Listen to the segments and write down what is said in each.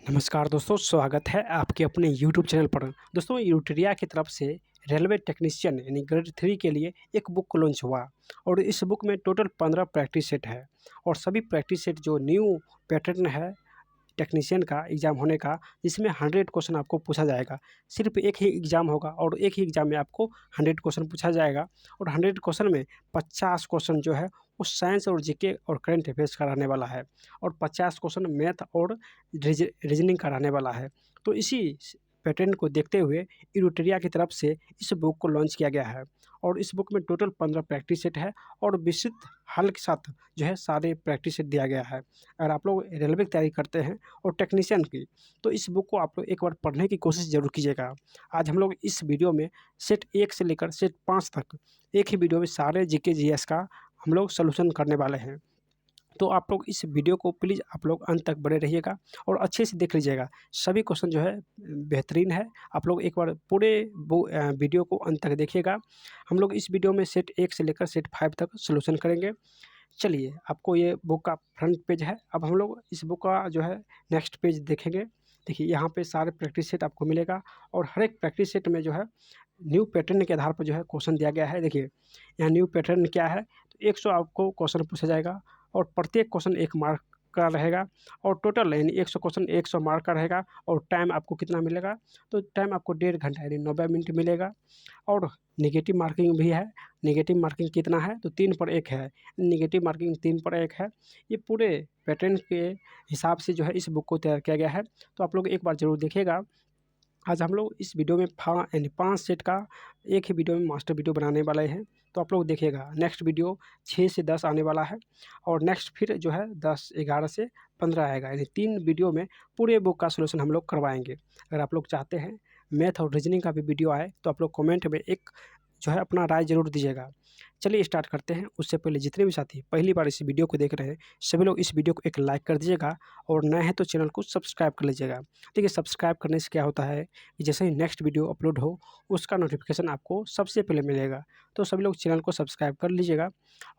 नमस्कार दोस्तों, स्वागत है आपके अपने यूट्यूब चैनल पर। दोस्तों, यूटेरिया की तरफ से रेलवे टेक्नीशियन यानी ग्रेड 3 के लिए एक बुक लॉन्च हुआ और इस बुक में टोटल 15 प्रैक्टिस सेट है और सभी प्रैक्टिस सेट जो न्यू पैटर्न है टेक्नीशियन का एग्ज़ाम होने का, जिसमें 100 क्वेश्चन आपको पूछा जाएगा। सिर्फ एक ही एग्ज़ाम होगा और एक ही एग्ज़ाम में आपको 100 क्वेश्चन पूछा जाएगा और 100 क्वेश्चन में 50 क्वेश्चन जो है वो साइंस और जीके और करंट अफेयर्स का रहने वाला है और 50 क्वेश्चन मैथ और रीजनिंग का रहने वाला है। तो इसी पैटर्न को देखते हुए यूटेरिया की तरफ से इस बुक को लॉन्च किया गया है और इस बुक में टोटल 15 प्रैक्टिस सेट है और विस्तृत हल के साथ जो है सारे प्रैक्टिस सेट दिया गया है। अगर आप लोग रेलवे की तैयारी करते हैं और टेक्नीशियन की, तो इस बुक को आप लोग एक बार पढ़ने की कोशिश ज़रूर कीजिएगा। आज हम लोग इस वीडियो में सेट 1 से लेकर सेट 5 तक एक ही वीडियो में सारे जीके जीएस का हम लोग सॉल्यूशन करने वाले हैं। तो आप लोग इस वीडियो को प्लीज़ आप लोग अंत तक बने रहिएगा और अच्छे से देख लीजिएगा। सभी क्वेश्चन जो है बेहतरीन है। आप लोग एक बार पूरे वीडियो को अंत तक देखिएगा। हम लोग इस वीडियो में सेट 1 से लेकर सेट 5 तक सॉल्यूशन करेंगे। चलिए, आपको ये बुक का फ्रंट पेज है। अब हम लोग इस बुक का जो है नेक्स्ट पेज देखेंगे। देखिए, यहाँ पे सारे प्रैक्टिस सेट आपको मिलेगा और हर एक प्रैक्टिस सेट में जो है न्यू पैटर्न के आधार पर जो है क्वेश्चन दिया गया है। देखिए, यहाँ न्यू पैटर्न क्या है, तो 100 आपको क्वेश्चन पूछा जाएगा और प्रत्येक क्वेश्चन 1 मार्क का रहेगा और टोटल यानी 100 क्वेश्चन 100 मार्क का रहेगा और टाइम आपको कितना मिलेगा, तो टाइम आपको 1.5 घंटा यानी 90 मिनट मिलेगा और नेगेटिव मार्किंग भी है। नेगेटिव मार्किंग कितना है, तो 3 पर 1 है। नेगेटिव मार्किंग 3 पर 1 है। ये पूरे पैटर्न के हिसाब से जो है इस बुक को तैयार किया गया है। तो आप लोग एक बार ज़रूर देखिएगा। आज हम लोग इस वीडियो में यानी 5 सेट का एक ही वीडियो में मास्टर वीडियो बनाने वाले हैं। तो आप लोग देखिएगा, नेक्स्ट वीडियो 6 से 10 आने वाला है और नेक्स्ट फिर जो है 10, 11 से 15 आएगा। यानी 3 वीडियो में पूरे बुक का सॉल्यूशन हम लोग करवाएँगे। अगर आप लोग चाहते हैं मैथ और रीजनिंग का भी वीडियो आए, तो आप लोग कमेंट में एक जो है अपना राय ज़रूर दीजिएगा। चलिए स्टार्ट करते हैं। उससे पहले जितने भी साथी पहली बार इस वीडियो को देख रहे हैं, सभी लोग इस वीडियो को एक लाइक कर दीजिएगा और नए हैं तो चैनल को सब्सक्राइब कर लीजिएगा। देखिए, सब्सक्राइब करने से क्या होता है कि जैसे ही नेक्स्ट वीडियो अपलोड हो, उसका नोटिफिकेशन आपको सबसे पहले मिलेगा। तो सभी लोग चैनल को सब्सक्राइब कर लीजिएगा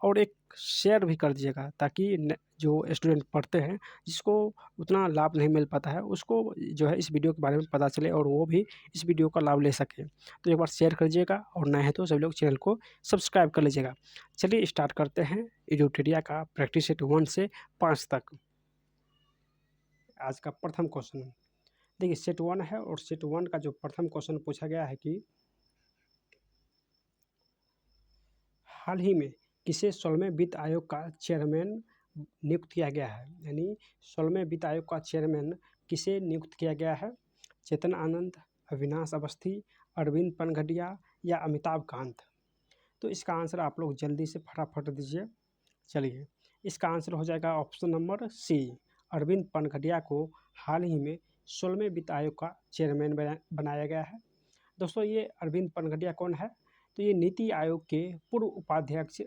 और एक शेयर भी कर दीजिएगा, ताकि जो स्टूडेंट पढ़ते हैं, जिसको उतना लाभ नहीं मिल पाता है, उसको जो है इस वीडियो के बारे में पता चले और वो भी इस वीडियो का लाभ ले सके। तो एक बार शेयर कर दीजिएगा और नए हैं तो सभी लोग चैनल को सब्सक्राइब कर लीजिएगा। चलिए स्टार्ट करते हैं यूटेरिया का प्रैक्टिस सेट 1 से 5 तक। आज का प्रथम क्वेश्चन, देखिए सेट 1 है और सेट 1 का जो प्रथम क्वेश्चन पूछा गया है कि हाल ही में किसे 16वें वित्त आयोग का चेयरमैन नियुक्त किया गया है। यानी 16वें वित्त आयोग का चेयरमैन किसे नियुक्त किया गया है? चेतन आनंद, अविनाश अवस्थी, अरविंद पनघटिया या अमिताभ कांत। तो इसका आंसर आप लोग जल्दी से फटाफट दीजिए। चलिए, इसका आंसर हो जाएगा ऑप्शन नंबर सी, अरविंद पनघटिया को हाल ही में 16वें वित्त आयोग का चेयरमैन बनाया गया है। दोस्तों, ये अरविंद पनघटिया कौन है? तो ये नीति आयोग के पूर्व उपाध्यक्ष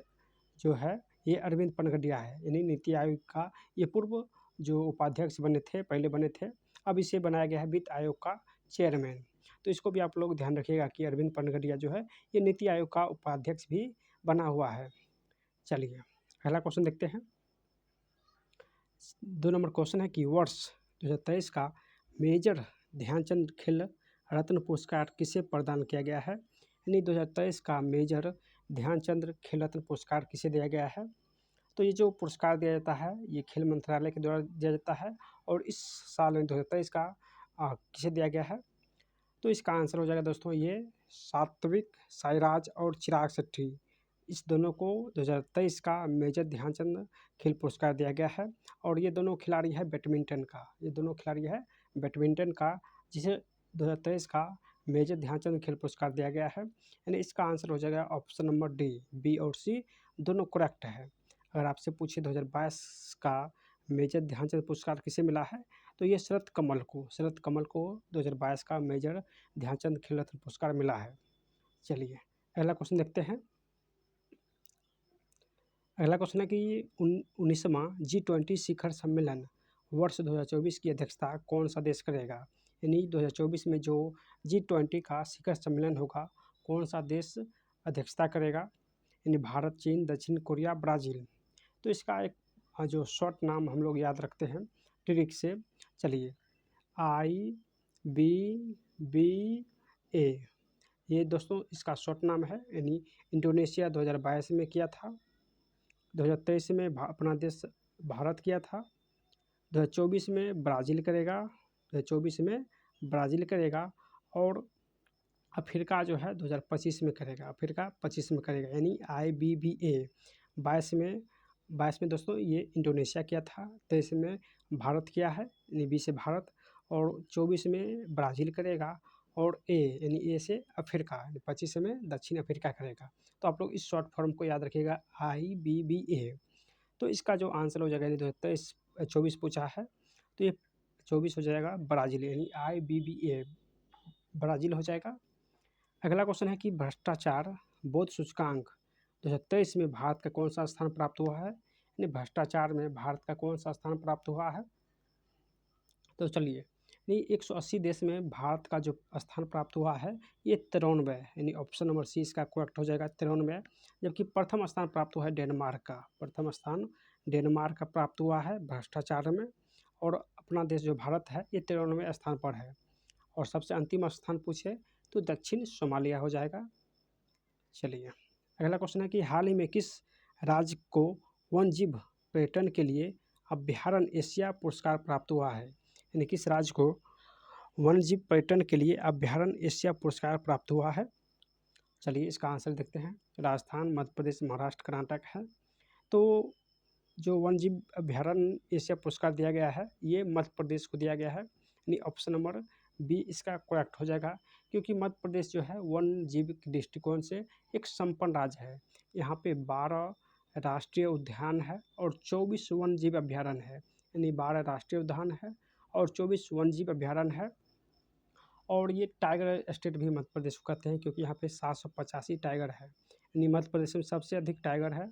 जो है, ये अरविंद पनघटिया है। यानी नीति आयोग का ये पूर्व जो उपाध्यक्ष बने थे, पहले बने थे, अब इसे बनाया गया है वित्त आयोग का चेयरमैन। तो इसको भी आप लोग ध्यान रखिएगा कि अरविंद पनघटिया जो है, ये नीति आयोग का उपाध्यक्ष भी बना हुआ है। चलिए, पहला क्वेश्चन देखते हैं। 2 नंबर क्वेश्चन है कि वर्ष 2023 का मेजर ध्यानचंद खेल रत्न पुरस्कार किसे प्रदान किया गया है? यानी 2023 का मेजर ध्यानचंद खेल रत्न पुरस्कार किसे दिया गया है? तो ये जो पुरस्कार दिया जाता है, ये खेल मंत्रालय के द्वारा दिया जाता है और इस साल में 2023 का किसे दिया गया है? तो इसका आंसर हो जाएगा दोस्तों ये सात्विक साईराज और चिराग शेट्टी। इस दोनों को 2023 का मेजर ध्यानचंद खेल पुरस्कार दिया गया है और ये दोनों खिलाड़ी है बैडमिंटन का। ये दोनों खिलाड़ी है बैडमिंटन का, जिसे 2023 का मेजर ध्यानचंद खेल पुरस्कार दिया गया है। यानी इसका आंसर हो जाएगा ऑप्शन नंबर डी, बी और सी दोनों करेक्ट है। अगर आपसे पूछे 2022 का मेजर ध्यानचंद पुरस्कार किसे मिला है, तो ये शरत कमल को 2022 का मेजर ध्यानचंद खेल रत्न पुरस्कार मिला है। चलिए, अगला क्वेश्चन देखते हैं। अगला क्वेश्चन है कि 19वां G20 शिखर सम्मेलन वर्ष 2024 की अध्यक्षता कौन सा देश करेगा? यानी 2024 में जो G20 का शिखर सम्मेलन होगा, कौन सा देश अध्यक्षता करेगा? यानी भारत, चीन, दक्षिण कोरिया, ब्राज़ील। तो इसका एक जो शॉर्ट नाम हम लोग याद रखते हैं ट्रिक से। चलिए, IBBA। ये दोस्तों इसका शॉर्ट नाम है, यानी इंडोनेशिया 2022 में किया था, 2023 में अपना देश भारत किया था, 2024 में ब्राज़ील करेगा, 2024 में ब्राज़ील करेगा, और अफ्रीका जो है 2025 में करेगा, अफ्रीका 25 में करेगा, यानी IBBA 22 में दोस्तों ये इंडोनेशिया किया था, 23 में भारत किया है, यानी बी से भारत, और 24 में ब्राज़ील करेगा, और यानी ए से अफ्रीका, यानी 25 में दक्षिण अफ्रीका करेगा। तो आप लोग इस शॉर्ट फॉर्म को याद रखिएगा, IBBA। तो इसका जो आंसर हो जाएगा, यानी 2023-24 पूछा है, तो ये 24 हो जाएगा ब्राज़ील, यानी IBBA ब्राज़ील हो जाएगा। अगला क्वेश्चन है कि भ्रष्टाचार बोध सूचकांक 2023 में भारत का कौन सा स्थान प्राप्त हुआ है, यानी भ्रष्टाचार में भारत का कौन सा स्थान प्राप्त हुआ है। तो चलिए, नहीं 180 देश में भारत का जो स्थान प्राप्त हुआ है ये 93, यानी ऑप्शन नंबर सी इसका करेक्ट हो जाएगा, 93। जबकि प्रथम स्थान प्राप्त हुआ है डेनमार्क का, प्रथम स्थान डेनमार्क का प्राप्त हुआ है भ्रष्टाचार में, और अपना देश जो भारत है ये 93वें स्थान पर है। और सबसे अंतिम स्थान पूछे तो दक्षिण सोमालिया हो जाएगा। चलिए, अगला क्वेश्चन है कि हाल ही में किस राज्य को वन्यजीव पर्यटन के लिए अभ्यारण्य एशिया पुरस्कार प्राप्त हुआ है, यानी किस राज्य को वन्यजीव पर्यटन के लिए अभ्यारण्य एशिया पुरस्कार प्राप्त हुआ है। चलिए इसका आंसर देखते हैं, राजस्थान, मध्य प्रदेश, महाराष्ट्र, कर्नाटक है। तो जो वन्यजीव अभ्यारण्य एशिया पुरस्कार दिया गया है ये मध्य प्रदेश को दिया गया है, यानी ऑप्शन नंबर बी इसका करेक्ट हो जाएगा, क्योंकि मध्य प्रदेश जो है वन्य जीव के दृष्टिकोण से एक संपन्न राज्य है। यहाँ पे 12 राष्ट्रीय उद्यान है और 24 वन्य जीव अभ्यारण्य है, यानी 12 राष्ट्रीय उद्यान है और 24 वन्य जीव अभ्यारण्य है। और ये टाइगर स्टेट भी मध्य प्रदेश को कहते हैं, क्योंकि यहाँ पे 785 टाइगर है, यानी मध्य प्रदेश में सबसे अधिक टाइगर है,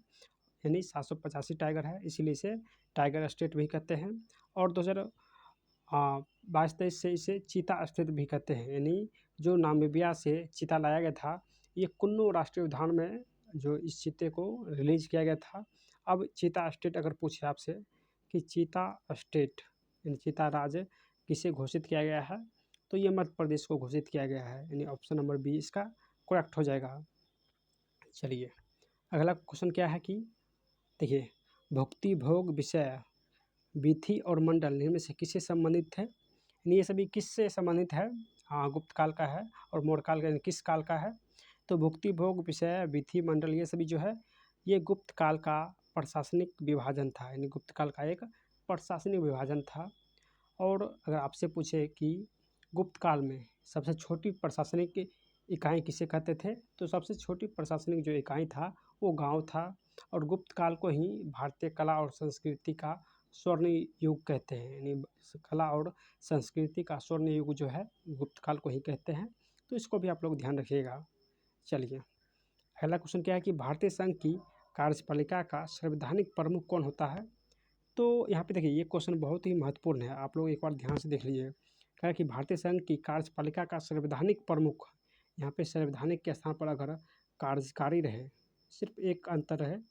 यानी 785 टाइगर है, इसीलिए इसे टाइगर स्टेट भी कहते हैं। और 2022-23 से इसे चीता स्टेट भी कहते हैं, यानी जो नामीबिया से चीता लाया गया था, ये कुन्नू राष्ट्रीय उद्यान में जो इस चीते को रिलीज किया गया था। अब चीता स्टेट अगर पूछे आपसे कि चीता स्टेट यानी चीता राज्य किसे घोषित किया गया है, तो ये मध्य प्रदेश को घोषित किया गया है, यानी ऑप्शन नंबर बी इसका करेक्ट हो जाएगा। चलिए, अगला क्वेश्चन क्या है कि देखिए, भुक्ति, भोग, विषय, विधि और मंडल इनमें से किससे संबंधित है, यानी ये सभी किससे संबंधित है। हाँ, गुप्त काल का है और मौर्य काल का, किस काल का है। तो भुक्ति, भोग, विषय, विधि, मंडल ये सभी जो है ये गुप्त काल का प्रशासनिक विभाजन था, यानी गुप्त काल का एक प्रशासनिक विभाजन था। और अगर आपसे पूछे कि गुप्त काल में सबसे छोटी प्रशासनिक इकाई किसे कहते थे, तो सबसे छोटी प्रशासनिक जो इकाई था वो गांव था। और गुप्त काल को ही भारतीय कला और संस्कृति का स्वर्ण युग कहते हैं, यानी कला और संस्कृति का स्वर्ण युग जो है गुप्त काल को ही कहते हैं। तो इसको भी आप लोग ध्यान रखिएगा। चलिए, अगला क्वेश्चन क्या है कि भारतीय संघ की कार्यपालिका का संवैधानिक प्रमुख कौन होता है। तो यहाँ पे देखिए, ये क्वेश्चन बहुत ही महत्वपूर्ण है, आप लोग एक बार ध्यान से देख लीजिए। कहा कि भारतीय संघ की कार्यपालिका का संवैधानिक प्रमुख, यहाँ पे संवैधानिक के स्थान पर अगर कार्यकारी रहे, सिर्फ एक अंतर है,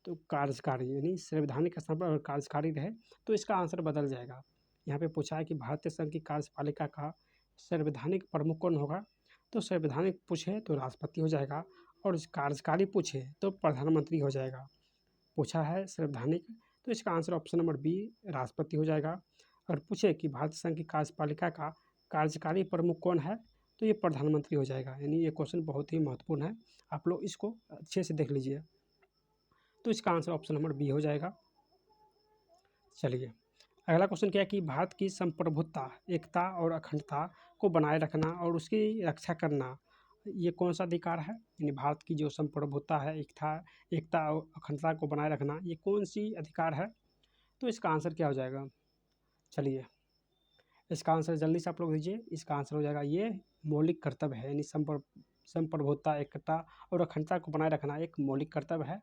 तो कार्यकारी यानी संवैधानिक स्थान पर अगर कार्यकारी रहे तो इसका आंसर बदल जाएगा। यहाँ पे पूछा है कि भारतीय संघ की कार्यपालिका का संवैधानिक प्रमुख कौन होगा, तो संवैधानिक पूछे तो राष्ट्रपति हो जाएगा, और कार्यकारी पूछे तो प्रधानमंत्री हो जाएगा। पूछा है संवैधानिक, तो इसका आंसर ऑप्शन नंबर बी राष्ट्रपति हो जाएगा। अगर पूछे कि भारतीय संघ की कार्यपालिका का कार्यकारी प्रमुख कौन है, तो ये प्रधानमंत्री हो जाएगा, यानी ये क्वेश्चन बहुत ही महत्वपूर्ण है, आप लोग इसको अच्छे से देख लीजिए। तो इसका आंसर ऑप्शन नंबर बी हो जाएगा। चलिए, अगला क्वेश्चन क्या है कि भारत की संप्रभुता, एकता और अखंडता को बनाए रखना और उसकी रक्षा करना ये कौन सा अधिकार है, यानी भारत की जो संप्रभुता है, एकता और अखंडता को बनाए रखना ये कौन सी अधिकार है। तो इसका आंसर क्या हो जाएगा, चलिए इसका आंसर जल्दी से आप लोग दीजिए। इसका आंसर हो जाएगा ये मौलिक कर्तव्य है, यानी संप्रभुता, एकता और अखंडता को बनाए रखना एक मौलिक कर्तव्य है।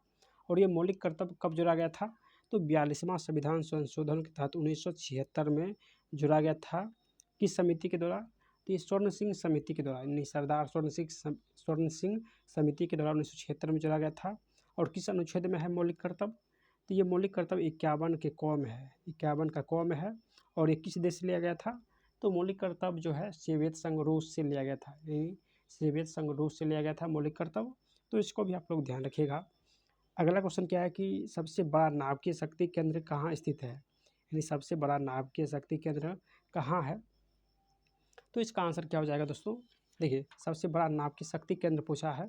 और ये मौलिक कर्तव्य कब जोड़ा गया था, तो 42वां संविधान संशोधन के तहत 1976 में जोड़ा गया था। किस समिति के द्वारा, तो ये स्वर्ण सिंह समिति के द्वारा, यानी सरदार स्वर्ण सिंह समिति के द्वारा 1976 में जोड़ा गया था। और किस अनुच्छेद में है मौलिक कर्तव्य, तो ये मौलिक कर्तव्य 51 के कॉम है, 51 का कॉम है। और ये किस देश से लिया गया था, तो मौलिक कर्तव्य जो है सोवियत संघ रूस से लिया गया था, यानी सोवियत संघ रूस से लिया गया था मौलिक कर्तव्य, तो इसको भी आप लोग ध्यान रखिएगा। अगला क्वेश्चन क्या है कि सबसे बड़ा नाभिकीय शक्ति केंद्र कहाँ स्थित है, यानी सबसे बड़ा नाभिकीय शक्ति केंद्र कहाँ है। तो इसका आंसर क्या हो जाएगा दोस्तों, देखिए सबसे बड़ा नाभिकीय शक्ति केंद्र पूछा है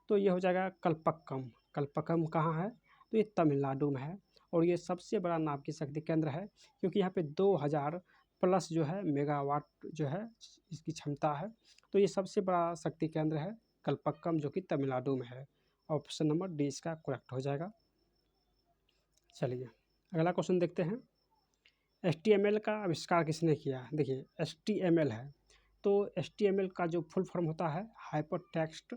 तो ये हो जाएगा कल्पक्कम। कल्पक्कम कहाँ है, तो ये तमिलनाडु में है और ये सबसे बड़ा नाभिकीय शक्ति केंद्र है क्योंकि यहाँ पे 2000 प्लस जो है मेगावाट जो है इसकी क्षमता है। तो ये सबसे बड़ा शक्ति केंद्र है कल्पक्कम, जो कि तमिलनाडु में है। ऑप्शन नंबर डी इसका करेक्ट हो जाएगा। चलिए अगला क्वेश्चन देखते हैं। HTML का आविष्कार किसने किया। देखिए HTML है तो HTML का जो फुल फॉर्म होता है हाइपर टेक्स्ट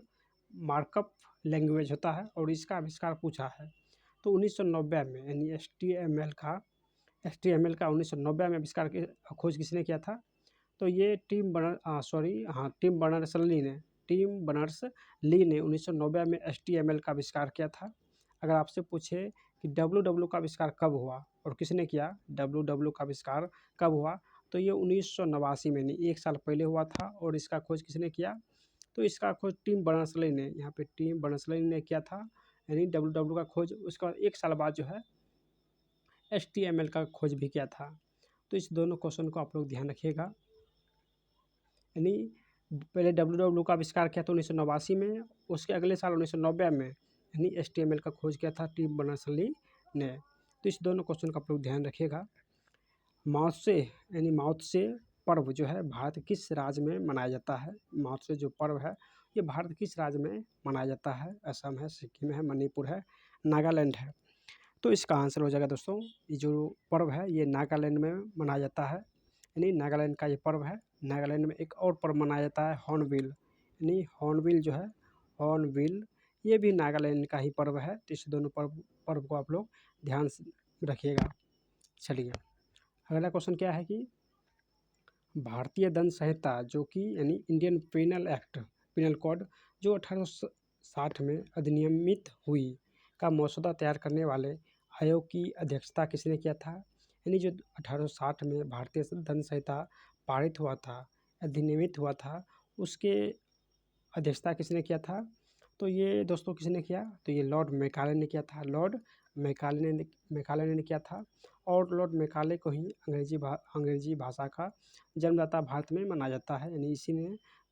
मार्कअप लैंग्वेज होता है और इसका आविष्कार पूछा है तो 1990 में, यानी HTML का 1990 में आविष्कार की खोज किसने किया था। तो ये टिम बर्नर्स ली ने 1990 में HTML का आविष्कार किया था। अगर आपसे पूछे कि WW का आविष्कार कब हुआ और किसने किया, WW का आविष्कार कब हुआ, तो ये 1989 में, नहीं 1 साल पहले हुआ था। और इसका खोज किसने किया, तो इसका खोज टिम बर्नर्स-ली ने, यहाँ पे टिम बर्नर्स-ली ने किया था, यानी WW का खोज। उसके बाद 1 साल बाद जो है HTML का खोज भी किया था। तो इस दोनों क्वेश्चन को आप लोग ध्यान रखिएगा, यानी पहले WW का आविष्कार किया था 1989 में, उसके अगले साल 1990 में यानी HTML का खोज किया था टिम बर्नर्स-ली ने। तो इस दोनों क्वेश्चन का आप लोग ध्यान रखिएगा। माओत्से यानी माओत्से पर्व जो है भारत किस राज्य में मनाया जाता है। माओत्से जो पर्व है ये भारत किस राज्य में मनाया जाता है। असम है, सिक्किम है, मणिपुर है, नागालैंड है। तो इसका आंसर हो जाएगा दोस्तों, ये जो पर्व है ये नागालैंड में मनाया जाता है, यानी नागालैंड का ये पर्व है। नागालैंड में एक और पर्व मनाया जाता है हॉर्नबिल, यानी हॉर्नबिल जो है, हॉर्नबिल ये भी नागालैंड का ही पर्व है। तो इस दोनों पर्व को आप लोग ध्यान से रखिएगा। चलिए अगला क्वेश्चन क्या है कि भारतीय दंड संहिता जो कि यानी Indian penal act, penal code जो 1860 में अधिनियमित हुई का मसौदा तैयार करने वाले आयोग की अध्यक्षता किसने किया था। यानी जो 1860 में भारतीय दंड संहिता पारित हुआ था, अधिनियमित हुआ था, उसके अध्यक्षता किसने किया था। तो ये दोस्तों किसने किया, तो ये लॉर्ड मैकाले ने किया था। लॉर्ड मैकाले ने किया था और लॉर्ड मैकाले को ही अंग्रेजी भाषा का जन्मदाता भारत में माना जाता है, यानी इसी ने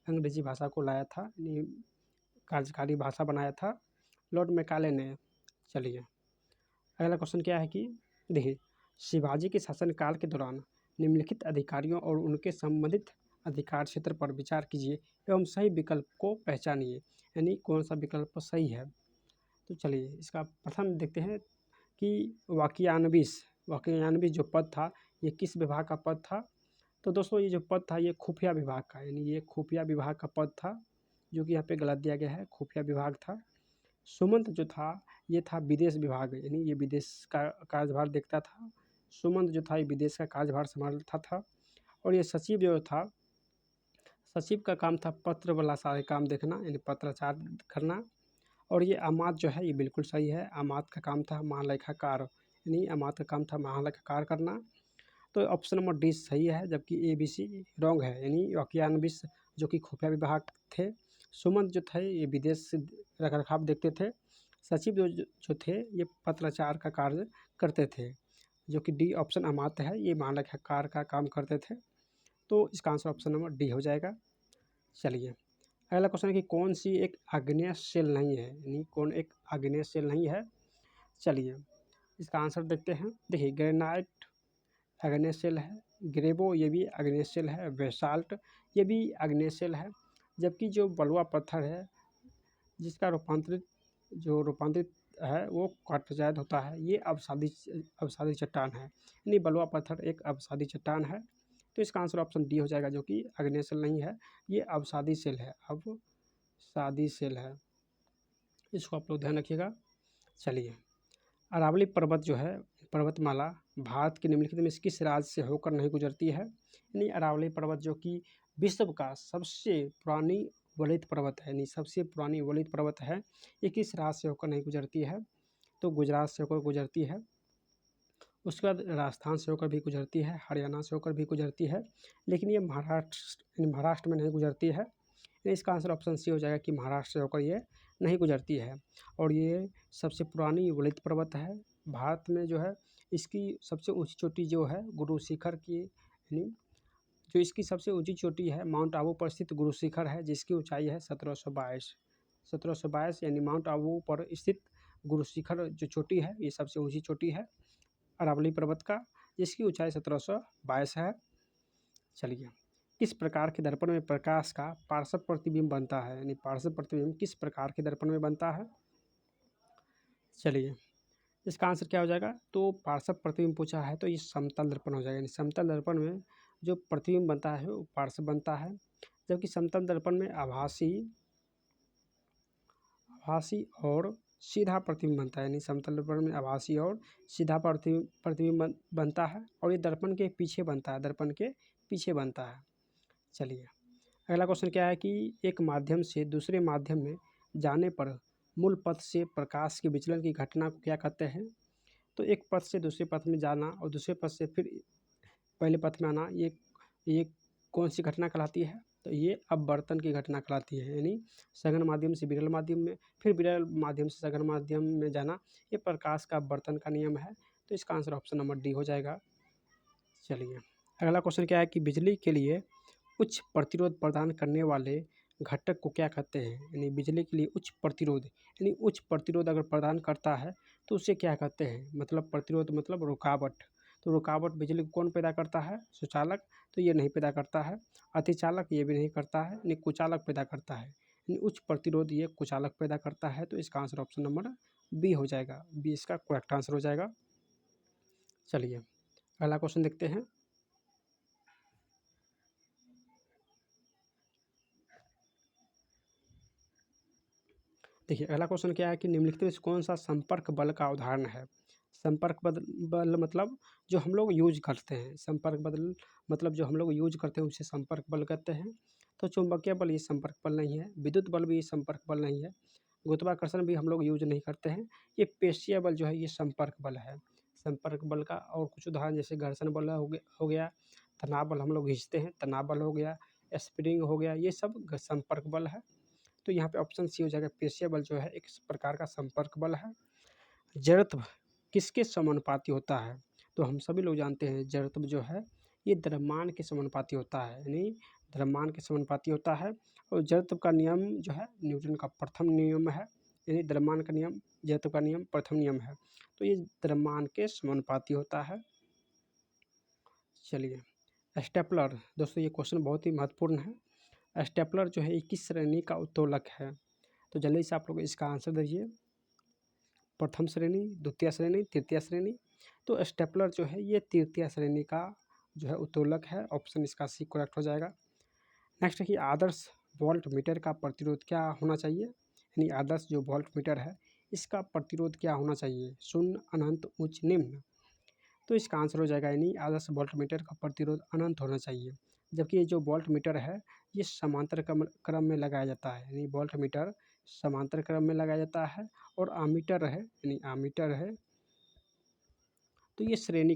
अंग्रेजी भाषा को लाया था, यानी कार्यकारी भाषा बनाया था लॉर्ड मैकाले ने। चलिए अगला क्वेश्चन क्या है कि देखिए शिवाजी के शासनकाल के दौरान निम्नलिखित अधिकारियों और उनके संबंधित अधिकार क्षेत्र पर विचार कीजिए एवं सही विकल्प को पहचानिए, यानी कौन सा विकल्प सही है। तो चलिए इसका प्रथम देखते हैं कि वाक्यान्विस जो पद था ये किस विभाग का पद था। तो दोस्तों ये जो पद था ये खुफिया विभाग का, यानी ये खुफिया विभाग का पद था, जो कि यहाँ पे गलत दिया गया है, खुफिया विभाग था। सुमंत जो था ये था विदेश विभाग, यानी ये विदेश का कार्यभार देखता था। सुमंत जो था ये विदेश का कार्यभार संभालता था। और ये सचिव जो था, सचिव का काम था पत्र वाला सारे काम देखना, यानी पत्राचार करना। और ये अमात्य जो है ये बिल्कुल सही है, अमात्य का काम था महालेखाकार, यानी अमात्य का काम था महालेखाकार करना। तो ऑप्शन नंबर डी सही है, जबकि ABC रॉन्ग है, यानी वाक्यान्विस जो कि खुफिया विभाग थे। सुमंत जो थे ये विदेश से रख रखाव देखते थे। सचिव जो थे ये पत्राचार का कार्य करते थे, जो कि डी ऑप्शन अमात्य है, ये महालेखाकार का काम करते थे। तो इसका आंसर ऑप्शन नंबर डी हो जाएगा। चलिए अगला क्वेश्चन है कि कौन सी एक आग्नेय शेल नहीं है, यानी कौन एक आग्नेय शेल नहीं है। चलिए इसका आंसर देखते हैं। देखिए ग्रेनाइट आग्नेय शेल है, ग्रेबो ये भी आग्नेय शेल है, बेसाल्ट ये भी आग्नेय शेल है। जबकि जो बलुआ पत्थर है जिसका रूपांतरित है वो क्वार्टजाइट होता है, ये अवसादी चट्टान है, यानी बलुआ पत्थर एक अवसादी चट्टान है। तो इसका आंसर ऑप्शन डी हो जाएगा, जो कि आग्नेय शेल नहीं है, ये अवसादी शेल है, अवसादी शेल है। इसको आप लोग ध्यान रखिएगा। चलिए अरावली पर्वत जो है पर्वतमाला भारत के निम्नलिखित में किस राज्य से होकर नहीं गुजरती है। यानी अरावली पर्वत जो कि विश्व का सबसे पुरानी वलित पर्वत है, यानी सबसे पुरानी वलित पर्वत है, ये किस राज्य से होकर नहीं गुजरती है। तो गुजरात से होकर गुजरती है। उसके बाद राजस्थान से होकर भी गुजरती है, हरियाणा से होकर भी गुजरती है, लेकिन ये महाराष्ट्र में नहीं गुजरती है। इसका आंसर ऑप्शन सी हो जाएगा कि महाराष्ट्र से होकर ये नहीं गुजरती है। और ये सबसे पुरानी वलित पर्वत है भारत में जो है। इसकी सबसे ऊंची चोटी जो है गुरु शिखर की, यानी जो इसकी सबसे ऊंची चोटी है माउंट आबू पर स्थित गुरु शिखर है, जिसकी ऊंचाई है 1722 यानी माउंट आबू पर स्थित गुरु शिखर जो चोटी है ये सबसे ऊंची चोटी है अरावली पर्वत का, जिसकी ऊंचाई 1722 है। चलिए, किस प्रकार के दर्पण में प्रकाश का पार्श्व प्रतिबिंब बनता है, यानी पार्श्व प्रतिबिंब किस प्रकार के दर्पण में बनता है। चलिए, इसका आंसर क्या हो जाएगा, तो पार्श्व प्रतिबिंब पूछा है तो ये समतल दर्पण हो जाएगा, यानी समतल दर्पण में जो प्रतिबिंब बनता है वो पार्श्व बनता है, जबकि समतल दर्पण में आभासी और सीधा प्रतिबिंब बनता है, यानी समतल दर्पण में आभासी और सीधा प्रतिबिंब बनता है और ये दर्पण के पीछे बनता है। चलिए, अगला क्वेश्चन क्या है कि एक माध्यम से दूसरे माध्यम में जाने पर मूल पथ से प्रकाश के विचलन की घटना को क्या कहते हैं। तो एक पथ से दूसरे पथ में जाना और दूसरे पथ से फिर पहले पथ में आना, ये कौन सी घटना कहलाती है, तो ये अपवर्तन की घटना कहलाती है। यानी सघन माध्यम से विरल माध्यम में, फिर विरल माध्यम से सघन माध्यम में जाना, ये प्रकाश का अपवर्तन का नियम है। तो इसका आंसर ऑप्शन नंबर डी हो जाएगा। चलिए, अगला क्वेश्चन क्या है कि बिजली के लिए उच्च प्रतिरोध प्रदान करने वाले घटक को क्या कहते हैं। यानी बिजली के लिए उच्च प्रतिरोध अगर प्रदान करता है तो उसे क्या कहते हैं, मतलब प्रतिरोध मतलब रुकावट। तो रुकावट बिजली को कौन पैदा करता है, सुचालक, तो ये नहीं पैदा करता है। अतिचालक ये भी नहीं करता है, यानी कुचालक पैदा करता है। यानी उच्च प्रतिरोध ये कुचालक पैदा करता है। तो इसका आंसर ऑप्शन नंबर बी हो जाएगा, बी इसका करेक्ट आंसर हो जाएगा। चलिए, अगला क्वेश्चन देखते हैं। देखिए, अगला क्वेश्चन क्या है कि निम्नलिखित में से कौन सा संपर्क बल का उदाहरण है। संपर्क बल मतलब जो हम लोग यूज करते हैं, संपर्क बल मतलब जो हम लोग यूज करते हैं उसे संपर्क बल कहते हैं। तो चुंबकीय बल ये संपर्क बल नहीं है, विद्युत बल भी संपर्क बल नहीं है, गुरुत्वाकर्षण भी हम लोग यूज नहीं करते हैं। ये पेशीय बल जो है ये संपर्क बल है। संपर्क बल का और कुछ उदाहरण जैसे घर्षण बल हो गया, तनाव बल हम लोग खींचते हैं, तनाव बल हो गया, स्प्रिंग हो गया, ये सब संपर्क बल है। तो यहाँ पे ऑप्शन सी हो जाएगा, पेशीय बल जो है एक प्रकार का संपर्क बल है। जड़त्व किसके समानुपाती होता है, तो हम सभी लोग जानते हैं जड़त्व जो है ये द्रव्यमान के समानुपाती होता है, यानी द्रव्यमान के समानुपाती होता है। और जड़त्व का नियम जो है न्यूटन का प्रथम नियम है, यानी द्रव्यमान का नियम जड़त्व का नियम प्रथम नियम है। तो ये द्रव्यमान के समानुपाती होता है। चलिए, स्टेपलर, दोस्तों ये क्वेश्चन बहुत ही महत्वपूर्ण है। स्टेपलर जो है ये किस श्रेणी का उत्तोलक है, तो जल्दी से आप लोग इसका आंसर दीजिए। प्रथम श्रेणी, द्वितीय श्रेणी, तृतीय श्रेणी। तो स्टेपलर जो है ये तृतीय श्रेणी का जो है उत्तोलक है। ऑप्शन इसका सी करेक्ट हो जाएगा। नेक्स्ट है कि आदर्श वोल्ट मीटर का प्रतिरोध क्या होना चाहिए, यानी आदर्श जो वोल्ट मीटर है इसका प्रतिरोध क्या होना चाहिए, शून्य, अनंत, उच्च, निम्न। तो इसका आंसर हो जाएगा, यानी आदर्श वोल्ट मीटर का प्रतिरोध अनंत होना चाहिए। जबकि ये जो वोल्ट मीटर है ये समांतर क्रम में लगाया जाता है, यानी वोल्ट मीटर समांतर क्रम में लगाया जाता है। और आमीटर है, यानी आमीटर है तो ये श्रेणी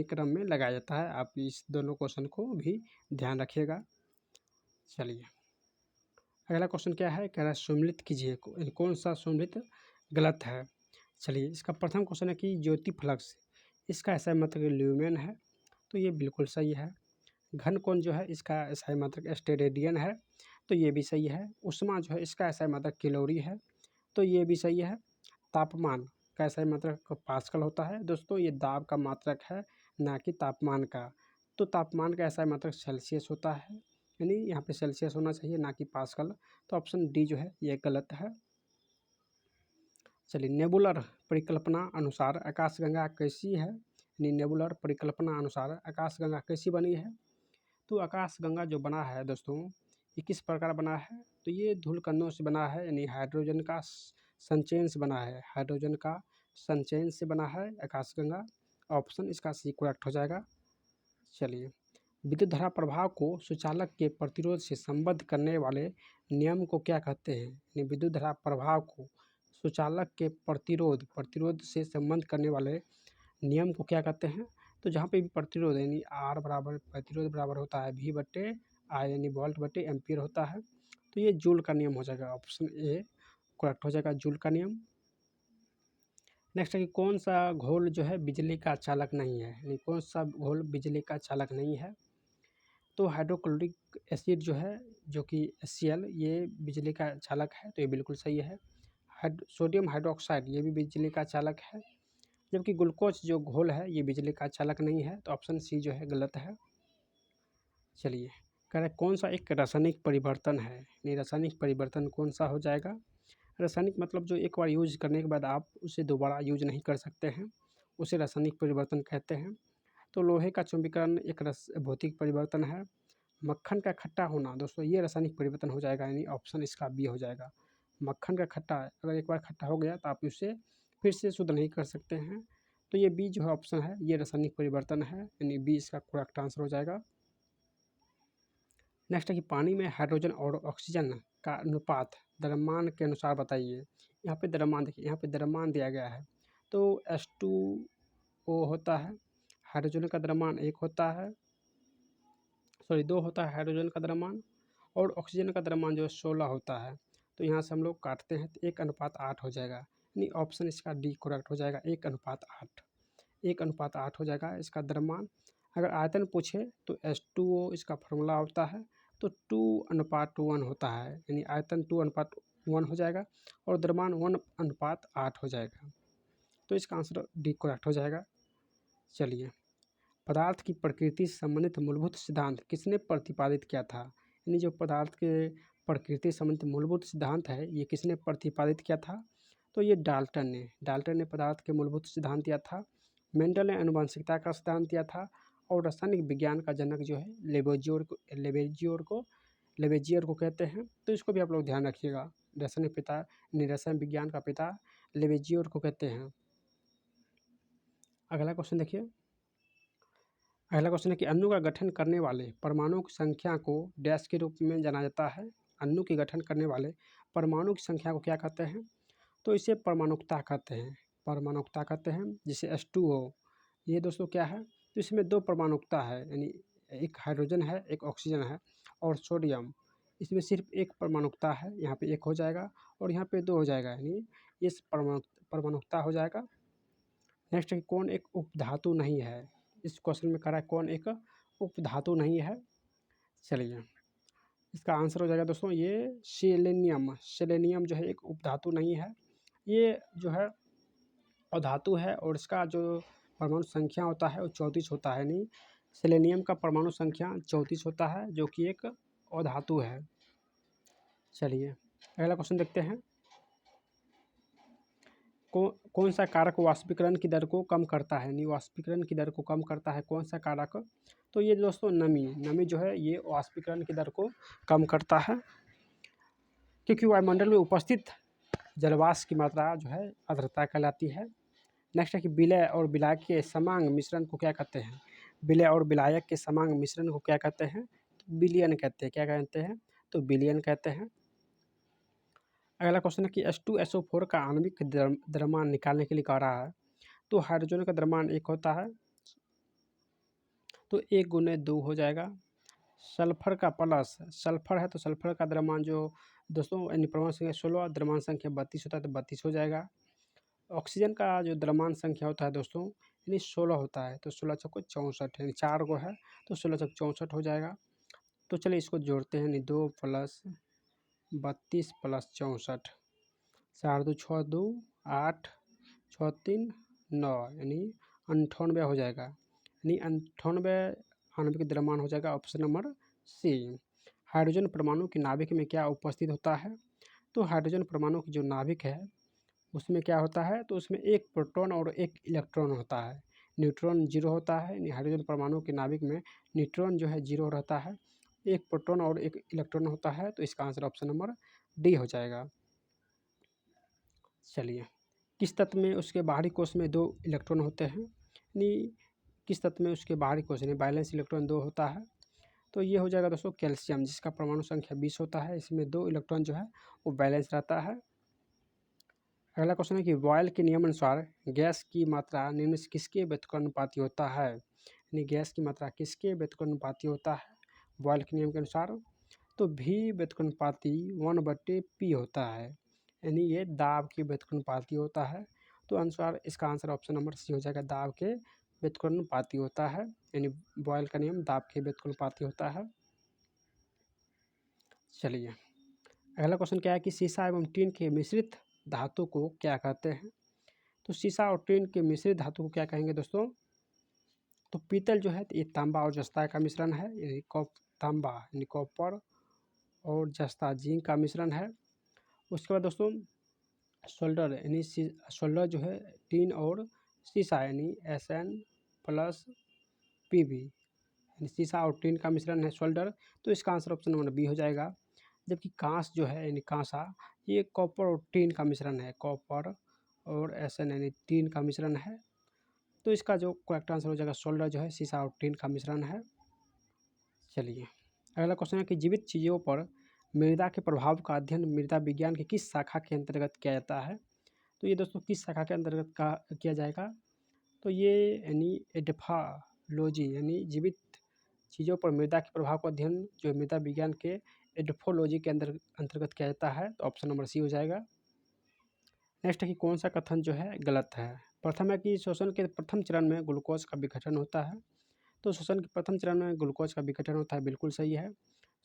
क्रम में लगाया जाता है। आप इस दोनों क्वेश्चन को भी ध्यान रखिएगा। चलिए, अगला क्वेश्चन क्या है, कह रहा है सम्मिलित कीजिए, कौन सा सम्मिलित गलत है। चलिए, इसका प्रथम क्वेश्चन है कि ज्योति फ्लक्स, इसका ऐसा मतलब ल्यूमेन है, तो ये बिल्कुल सही है। घन कोण जो है इसका ऐसा मतलब स्टेरेडियन है, तो ये भी सही है। ऊष्मा जो है इसका ऐसा मतलब कैलोरी है, तो ये भी सही है। तापमान का ऐसा मतलब पास्कल होता है, दोस्तों ये दाब का मात्रक है ना कि तापमान का। तो तापमान का ऐसा मतलब सेल्सियस होता है, यानी यहाँ पे सेल्सियस होना चाहिए ना कि पास्कल। तो ऑप्शन डी जो है ये गलत है। चलिए, नेबुलर परिकल्पना अनुसार आकाशगंगा कैसी है, यानी नेबुलर परिकल्पना अनुसार आकाशगंगा कैसी बनी है। तो आकाशगंगा जो बना है दोस्तों ये किस प्रकार बना है, तो ये धूलकणों से बना है, यानी हाइड्रोजन का संचयन से बना है, हाइड्रोजन का संचयन से बना है आकाशगंगा। ऑप्शन इसका सी करेक्ट हो जाएगा। चलिए, विद्युत धारा प्रवाह को सुचालक के प्रतिरोध से संबद्ध करने वाले नियम को क्या कहते हैं, यानी विद्युत धारा प्रवाह को सुचालक के प्रतिरोध से संबद्ध करने वाले नियम को क्या कहते हैं? तो जहाँ पे भी प्रतिरोध यानी आर बराबर प्रतिरोध बराबर होता है V बटे आई यानी वोल्ट बटे एम्पीयर होता है, तो ये जूल का नियम हो जाएगा। ऑप्शन ए करेक्ट हो जाएगा, जूल का नियम। नेक्स्ट है कि कौन सा घोल जो है बिजली का चालक नहीं है, यानी कौन सा घोल बिजली का चालक नहीं है? तो हाइड्रोक्लोरिक एसिड जो है, जो कि HCl, ये बिजली का चालक है, तो ये बिल्कुल सही है। सोडियम हाइड्रोक्साइड ये भी बिजली का चालक है, जबकि ग्लूकोज जो घोल है ये बिजली का चालक नहीं है, तो ऑप्शन सी जो है गलत है। चलिए, कह रहे हैं कौन सा एक रासायनिक परिवर्तन है, यानी रासायनिक परिवर्तन कौन सा हो जाएगा? रासायनिक मतलब जो एक बार यूज करने के बाद आप उसे दोबारा यूज नहीं कर सकते हैं, उसे रासायनिक परिवर्तन कहते हैं। तो लोहे का चुंबकीकरण एक भौतिक परिवर्तन है। मक्खन का खट्टा होना दोस्तों ये रासायनिक परिवर्तन हो जाएगा, यानी ऑप्शन इसका बी हो जाएगा। मक्खन का खट्टा अगर एक बार खट्टा हो गया तो आप उसे फिर से शुद्ध नहीं कर सकते हैं, तो ये बी जो है ऑप्शन है ये रासायनिक परिवर्तन है, यानी बी इसका करेक्ट आंसर हो जाएगा। नेक्स्ट है कि पानी में हाइड्रोजन और ऑक्सीजन का अनुपात द्रव्यमान के अनुसार बताइए। यहाँ पे द्रव्यमान देखिए, यहाँ पे द्रव्यमान दिया गया है, तो H2O होता है, हाइड्रोजन का द्रव्यमान 1 होता है, सॉरी 2 होता है हाइड्रोजन का द्रव्यमान, और ऑक्सीजन का द्रव्यमान जो है 16 होता है। तो यहाँ से हम लोग काटते हैं तो 1:8 हो जाएगा, यानी ऑप्शन इसका डी करेक्ट हो जाएगा, 1:8। 1:8 हो जाएगा इसका द्रव्यमान। अगर आयतन पूछे तो H2O इसका फॉर्मूला होता है, तो 2:1 होता है, यानी आयतन 2:1 हो जाएगा और द्रव्यमान 1:8 हो जाएगा, तो इसका आंसर डी करेक्ट हो जाएगा। चलिए, पदार्थ की प्रकृति से संबंधित मूलभूत सिद्धांत किसने प्रतिपादित किया था? यानी जो पदार्थ के प्रकृति से संबंधित मूलभूत सिद्धांत है ये किसने प्रतिपादित किया था? तो ये डाल्टन ने पदार्थ के मूलभूत सिद्धांत दिया था। मेंडल ने आनुवंशिकता का सिद्धांत दिया था, और रासायनिक विज्ञान का जनक जो है लेबेजियर को कहते हैं, तो इसको भी आप लोग ध्यान रखिएगा। रसायन विज्ञान का पिता लेबेजियर को कहते हैं। अगला क्वेश्चन देखिए, अगला क्वेश्चन है कि अणु का गठन करने वाले परमाणु की संख्या को डैश के रूप में जाना जाता है। अणु के गठन करने वाले परमाणु की संख्या को क्या कहते हैं? तो इसे परमाणुकता कहते हैं, परमाणुकता कहते हैं, जिसे H2O। ये दोस्तों क्या है? तो इसमें 2 परमाणुकता है, यानी एक हाइड्रोजन है एक ऑक्सीजन है, और सोडियम इसमें सिर्फ एक परमाणुकता है, यहाँ पे 1 हो जाएगा और यहाँ पे 2 हो जाएगा, यानी इस परमाणुकता हो जाएगा। नेक्स्ट है कौन एक उपधातु नहीं है? इस क्वेश्चन में कह रहा है कौन एक उपधातु नहीं है। चलिए, इसका आंसर हो जाएगा दोस्तों ये सेलेनियम। सेलेनियम जो है एक उपधातु नहीं है, ये जो है अधातु है, और इसका जो परमाणु संख्या होता है वो 34 होता है, नहीं सेलेनियम का परमाणु संख्या 34 होता है, जो कि एक अधातु है। चलिए, अगला क्वेश्चन देखते हैं, कौन सा कारक वाष्पीकरण की दर को कम करता है? यानी वाष्पीकरण की दर को कम करता है कौन सा कारक? तो ये दोस्तों नमी जो है ये वाष्पीकरण की दर को कम करता है, क्योंकि वायुमंडल में उपस्थित जलवाष्प की मात्रा जो है आर्द्रता कहलाती है। नेक्स्ट है कि विलय और विलायक के समांग मिश्रण को क्या कहते हैं? विलय और विलायक के समांग मिश्रण को क्या कहते हैं? तो विलयन कहते हैं। क्या कहते हैं? तो विलयन कहते हैं। अगला क्वेश्चन है कि H2SO4 का आणविक द्रव्यमान निकालने के लिए कह रहा है, तो हाइड्रोजन का द्रव्यमान 1 होता है, तो 1 × 2 हो जाएगा। सल्फर का प्लस सल्फर है, तो सल्फर का द्रव्यमान जो दोस्तों यानी परमाणु संख्या 16, द्रव्यमान संख्या 32 होता है, तो 32 हो जाएगा। ऑक्सीजन का जो द्रव्यमान संख्या होता है दोस्तों यानी 16 होता है, तो 16 चौको 64, यानी 4 गो है, तो 16 चौक 64 हो जाएगा। तो चलिए इसको जोड़ते हैं, यानी 2 + 32 + 64, 4 2 6 2 8 6 3 9, यानी 98 हो जाएगा, यानी 98 आणविक द्रव्यमान हो जाएगा। Option number C. हाइड्रोजन परमाणु की नाभिक में क्या उपस्थित होता है? तो हाइड्रोजन परमाणु की जो नाभिक है उसमें क्या होता है? तो उसमें 1 प्रोटॉन और 1 इलेक्ट्रॉन होता है, न्यूट्रॉन 0 होता है, यानी हाइड्रोजन परमाणु के नाभिक में न्यूट्रॉन जो है 0 रहता है, 1 प्रोटॉन और 1 इलेक्ट्रॉन होता है, तो इसका आंसर ऑप्शन नंबर डी हो जाएगा। चलिए, किस तत्व में उसके बाहरी कोश में 2 इलेक्ट्रॉन होते हैं? यानी किस तत्व में उसके बाहरी कोश यानी बैलेंस इलेक्ट्रॉन 2 होता है? तो ये हो जाएगा दोस्तों कैल्शियम, जिसका परमाणु संख्या 20 होता है, इसमें 2 इलेक्ट्रॉन जो है वो बैलेंस रहता है। अगला क्वेश्चन है कि बॉयल के नियम अनुसार गैस की मात्रा निम्न से किसके व्युत्क्रमानुपाती होता है, यानी गैस की मात्रा किसके व्युत्क्रमानुपाती होता है बॉयल के नियम के अनुसार। तो भी व्युत्क्रमानुपाती 1/p होता है, यानी ये दाब के व्युत्क्रमानुपाती होता है। तो अनुसार इसका आंसर ऑप्शन नंबर सी हो जाएगा, दाब के व्युत्क्रमानुपाती होता है, यानी बॉयल का नियम दाब के व्युत्क्रमानुपाती होता है। चलिए अगला क्वेश्चन क्या है कि सीसा एवं टीन के मिश्रित धातु को क्या कहते हैं। तो सीसा और टीन के मिश्रित धातु को क्या कहेंगे दोस्तों। तो पीतल जो है ये तांबा और जस्ता का मिश्रण है, यानी तांबा यानी कॉपर और जस्ता जिंक का मिश्रण है। उसके बाद दोस्तों सोल्डर यानी सोल्डर जो है टीन और सीसा यानी SN+PB, यानी सीसा और टीन का मिश्रण है सोल्डर। तो इसका आंसर ऑप्शन नंबर बी हो जाएगा। जबकि कांस जो है यानी कांसा ये कॉपर और टीन का मिश्रण है, कॉपर और SN यानी टीन का मिश्रण है। तो इसका जो करेक्ट आंसर हो जाएगा सोल्डर जो है सीसा और टीन का मिश्रण है। चलिए अगला क्वेश्चन है कि जीवित चीज़ों पर मृदा के प्रभाव का अध्ययन मृदा विज्ञान की किस शाखा के अंतर्गत किया जाता है। तो ये दोस्तों किस शाखा के अंतर्गत का किया जाएगा। तो ये यानी एडफोलॉजी यानी जीवित चीज़ों पर मृदा के प्रभाव का अध्ययन जो मृदा विज्ञान के एडफोलॉजी के अंतर्गत किया जाता है। तो ऑप्शन नंबर सी हो जाएगा। नेक्स्ट है कि कौन सा कथन जो है गलत है। प्रथम है कि श्वसन के प्रथम चरण में ग्लूकोज का विघटन होता है। तो श्वसन के प्रथम चरण में ग्लूकोज का विघटन होता है, बिल्कुल सही है।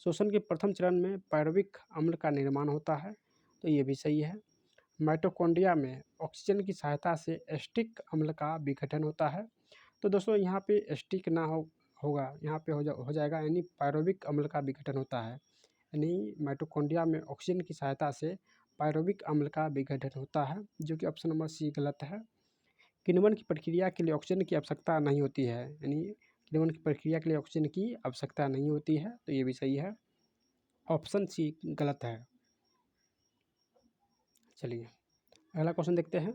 श्वसन के प्रथम चरण में पायरुविक अम्ल का निर्माण होता है, तो ये भी सही है। माइटोकॉन्ड्रिया में ऑक्सीजन की सहायता से एस्टिक अम्ल का विघटन होता है। तो दोस्तों यहाँ पे एस्टिक ना होगा, यहाँ पे हो जाएगा यानी पायरुविक अम्ल का विघटन होता है, यानी माइटोकॉन्ड्रिया में ऑक्सीजन की सहायता से पायरुविक अम्ल का विघटन होता है, जो कि ऑप्शन नंबर सी गलत है। किण्वन की प्रक्रिया के लिए ऑक्सीजन की आवश्यकता नहीं होती है, यानी किण्वन की प्रक्रिया के लिए ऑक्सीजन की आवश्यकता नहीं होती है, तो ये भी सही है। ऑप्शन सी गलत है। चलिए अगला क्वेश्चन देखते हैं।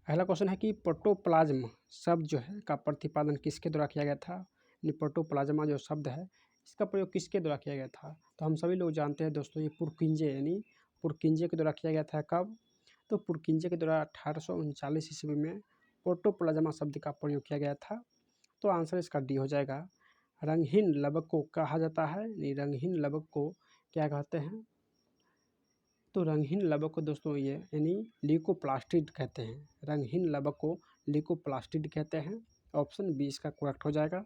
अगला क्वेश्चन है कि प्रोटोप्लाज्म शब्द जो है का प्रतिपादन किसके द्वारा किया गया था, यानी प्रोटोप्लाज्मा जो शब्द है इसका प्रयोग किसके द्वारा किया गया था। तो हम सभी लोग जानते हैं दोस्तों ये पुरकिंजे यानी पुरकिंजे के द्वारा किया गया था। कब। तो पुरकिंजे के द्वारा 1839 ईस्वी में प्रोटोप्लाज्मा शब्द का प्रयोग किया गया था। तो आंसर इसका डी हो जाएगा। रंगहीन लवक को कहा जाता है, यानी रंगहीन लवक को क्या कहते हैं। तो रंगहीन लवक को दोस्तों ये यानी ल्यूकोप्लास्टिड कहते हैं, रंगहीन लवक को ल्यूकोप्लास्टिड कहते हैं। ऑप्शन बी इसका करेक्ट हो जाएगा।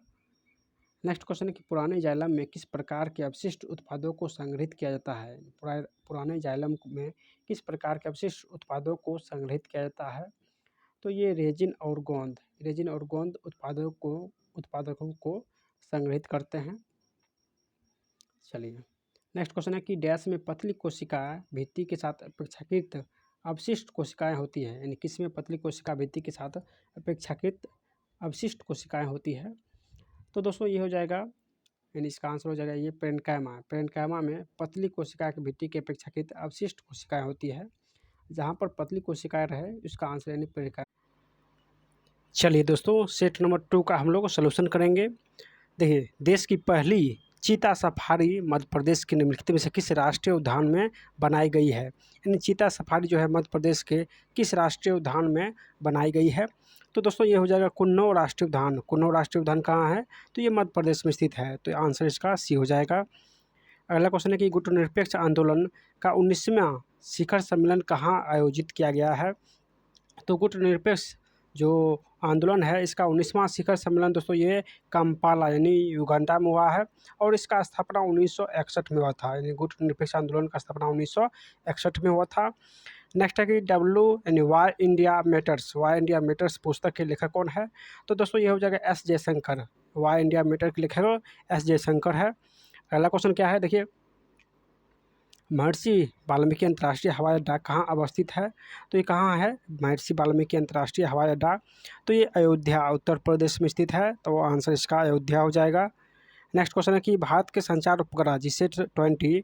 नेक्स्ट क्वेश्चन है कि पुराने जाइलम में किस प्रकार के अवशिष्ट उत्पादों को संग्रहित किया जाता है। पुराने जाइलम में किस प्रकार के अवशिष्ट उत्पादों को संग्रहित किया जाता है। तो ये रेजिन और गोंद उत्पादकों को संग्रहित करते हैं। चलिए नेक्स्ट क्वेश्चन है कि डैश में पतली कोशिकाएं भित्ति के साथ अपेक्षाकृत अवशिष्ट कोशिकाएं होती है, यानी किस में पतली कोशिका भित्ति के साथ अपेक्षाकृत अवशिष्ट कोशिकाएं होती है। तो दोस्तों ये हो जाएगा, यानी इसका आंसर हो जाएगा ये पेरेन्काइमा में पतली कोशिका की भित्ति के अपेक्षाकृत अवशिष्ट कोशिकाएं होती है। जहाँ पर पतली कोशिकाएं रहे उसका आंसर यानी पेरेन्काइमा। चलिए दोस्तों सेट नंबर 2 का हम लोग सोल्यूशन करेंगे। देखिए देश की पहली चीता सफारी मध्य प्रदेश के निम्नलिखित में से किस राष्ट्रीय उद्यान में बनाई गई है, यानी चीता सफारी जो है मध्य प्रदेश के किस राष्ट्रीय उद्यान में बनाई गई है। तो दोस्तों ये हो जाएगा कुन्नो राष्ट्रीय उद्यान। कुन्नो राष्ट्रीय उद्यान कहाँ है, तो ये मध्य प्रदेश में स्थित है, तो आंसर इसका सी हो जाएगा। अगला क्वेश्चन है कि गुटनिरपेक्ष आंदोलन का 19वां शिखर सम्मेलन कहाँ आयोजित किया गया है। तो गुटनिरपेक्ष जो आंदोलन है इसका 19वां शिखर सम्मेलन दोस्तों ये काम्पाला यानी युगांडा में हुआ है, और इसका स्थापना 1961 में हुआ था, यानी गुटनिरपेक्ष आंदोलन का स्थापना 1961 में हुआ था। नेक्स्ट है कि यानी वाई इंडिया मैटर्स पुस्तक के लेखक कौन है। तो दोस्तों ये हो जाएगा S Jaishankar. Why India matter के लेखक एस जयशंकर है। अगला क्वेश्चन क्या है देखिए, महर्षि वाल्मीकि अंतर्राष्ट्रीय हवाई अड्डा कहाँ अवस्थित है। तो ये कहाँ है महर्षि वाल्मीकि अंतर्राष्ट्रीय हवाई अड्डा, तो ये अयोध्या उत्तर प्रदेश में स्थित है, तो आंसर इसका अयोध्या हो जाएगा। नेक्स्ट क्वेश्चन है कि भारत के संचार उपग्रह GSAT-20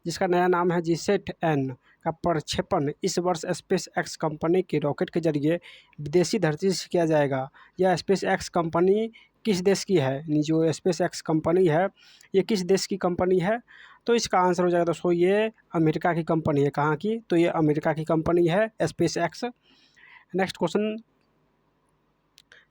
जिसका नया नाम है GSAT-N का प्रक्षेपण इस वर्ष स्पेस एक्स कंपनी के रॉकेट के जरिए विदेशी धरती से किया जाएगा। यह स्पेस एक्स कंपनी किस देश की है, जो स्पेस एक्स कंपनी है ये किस देश की कंपनी है। तो इसका आंसर हो जाएगा दोस्तों ये अमेरिका की कंपनी है। कहाँ की? तो ये अमेरिका की कंपनी है स्पेस एक्स। नेक्स्ट क्वेश्चन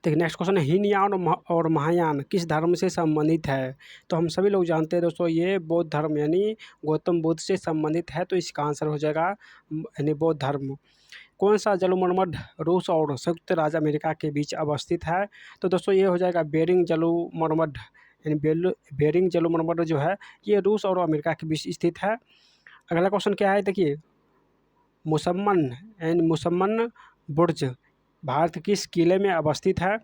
देखिए, नेक्स्ट क्वेश्चन है हीनयान और महायान किस धर्म से संबंधित है? तो हम सभी लोग जानते हैं दोस्तों ये बौद्ध धर्म यानी गौतम बुद्ध से संबंधित है। तो इसका आंसर हो जाएगा यानी बौद्ध धर्म। कौन सा जलमर्मर रूस और संयुक्त राज्य अमेरिका के बीच अवस्थित है? तो दोस्तों ये हो जाएगा बेरिंग जलमर्मर यानी बेरिंग जलमर्मर जो है ये रूस और अमेरिका के बीच स्थित है। अगला क्वेश्चन क्या है देखिए, मुसम्मन बुर्ज भारत किस किले में अवस्थित है?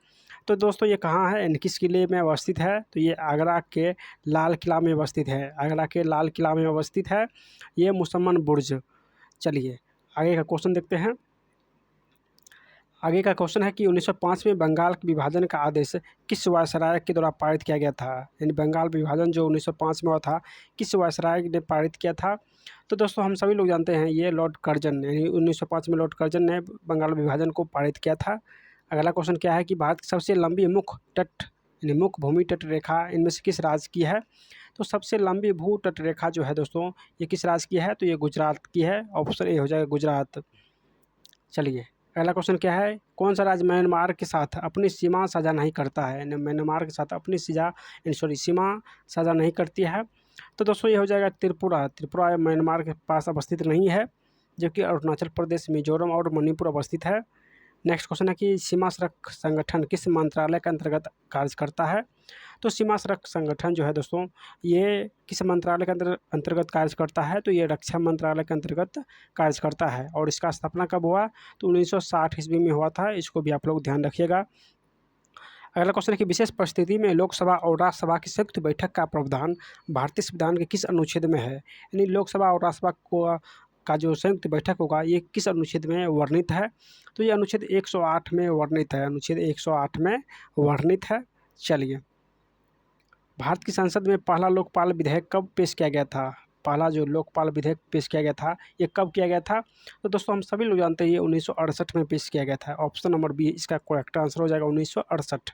तो दोस्तों ये कहाँ है यानी किस किले में अवस्थित है? तो ये आगरा के लाल किला में अवस्थित है। आगरा के लाल किला में अवस्थित है ये मुसम्मन बुर्ज। चलिए आगे का क्वेश्चन देखते हैं। आगे का क्वेश्चन है कि 1905 में बंगाल के विभाजन का आदेश किस वायसराय के द्वारा पारित किया गया था? यानी बंगाल विभाजन जो 1905 में हुआ था किस वायसराय ने पारित किया था? तो दोस्तों हम सभी लोग जानते हैं ये लॉर्ड कर्जन यानी 1905 में लॉर्ड कर्जन ने बंगाल विभाजन को पारित किया था। अगला क्वेश्चन क्या है कि भारत की सबसे लंबी मुख्य तट यानी मुख्य भूमि तट रेखा इनमें से किस राज्य की है? तो सबसे लंबी भू तट रेखा जो है दोस्तों ये किस राज्य की है? तो ये गुजरात की है। ऑप्शन ए हो जाएगा गुजरात। चलिए अगला क्वेश्चन क्या है, कौन सा राज्य म्यांमार के साथ अपनी सीमा साझा नहीं करता है? यानी म्यांमार के साथ अपनी सीमा साझा नहीं करती है। तो दोस्तों ये हो जाएगा त्रिपुरा। त्रिपुरा म्यांमार के पास अवस्थित नहीं है, जबकि अरुणाचल प्रदेश, मिजोरम और मणिपुर अवस्थित है। नेक्स्ट क्वेश्चन है कि सीमा सड़क संगठन किस मंत्रालय के अंतर्गत कार्य करता है? तो सीमा सड़क संगठन जो है दोस्तों ये किस मंत्रालय के अंतर्गत कार्य करता है? तो ये रक्षा मंत्रालय के अंतर्गत कार्य करता है। और इसका स्थापना कब हुआ? तो 1960 ईस्वी में हुआ था। इसको भी आप लोग ध्यान रखिएगा। अगला क्वेश्चन है कि विशेष परिस्थिति में लोकसभा और राज्यसभा की संयुक्त बैठक का प्रावधान भारतीय संविधान के किस अनुच्छेद में है? यानी लोकसभा और राज्यसभा को का जो संयुक्त बैठक होगा ये किस अनुच्छेद में वर्णित है? तो ये अनुच्छेद 108 में वर्णित है। अनुच्छेद 108 में वर्णित है। चलिए, भारत की संसद में पहला लोकपाल विधेयक कब पेश किया गया था? पहला जो लोकपाल विधेयक पेश किया गया था ये कब किया गया था? तो दोस्तों हम सभी लोग जानते हैं ये 1968 में पेश किया गया था। ऑप्शन नंबर बी इसका करेक्ट आंसर हो जाएगा 1968।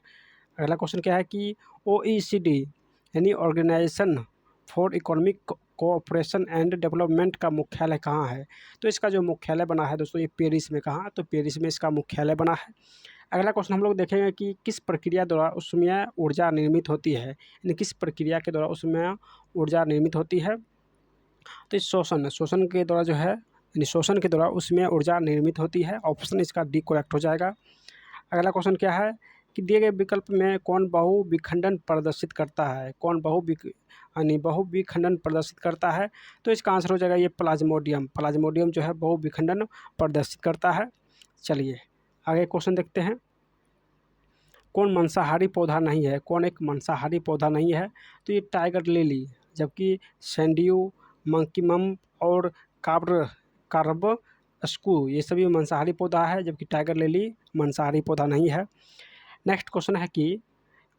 अगला क्वेश्चन क्या है कि OECD यानी organisation for economic cooperation and development का मुख्यालय कहाँ है? तो इसका जो मुख्यालय बना है दोस्तों ये पेरिस में। कहाँ? तो पेरिस में इसका मुख्यालय बना है। अगला क्वेश्चन हम लोग देखेंगे कि किस प्रक्रिया द्वारा उसमें ऊर्जा निर्मित होती है? यानी किस प्रक्रिया के द्वारा उसमें ऊर्जा निर्मित होती है? तो इस शोषण के द्वारा जो है यानी शोषण के द्वारा उसमें ऊर्जा निर्मित होती है। ऑप्शन इसका डी करेक्ट हो जाएगा। अगला क्वेश्चन क्या है कि दिए गए विकल्प में कौन बहुविखंडन प्रदर्शित करता है? कौन बहुविखंडन प्रदर्शित करता है? तो इसका आंसर हो जाएगा ये प्लाज्मोडियम। प्लाज्मोडियम जो है बहुविखंडन प्रदर्शित करता है। चलिए आगे क्वेश्चन देखते हैं। कौन मांसाहारी पौधा नहीं है? कौन एक मांसाहारी पौधा नहीं है? तो ये टाइगर लिली, जबकि सैंडियो, मंकीमम और कार्बस्कू ये सभी मांसाहारी पौधा है, जबकि टाइगर लिली मांसाहारी पौधा नहीं है। नेक्स्ट क्वेश्चन है कि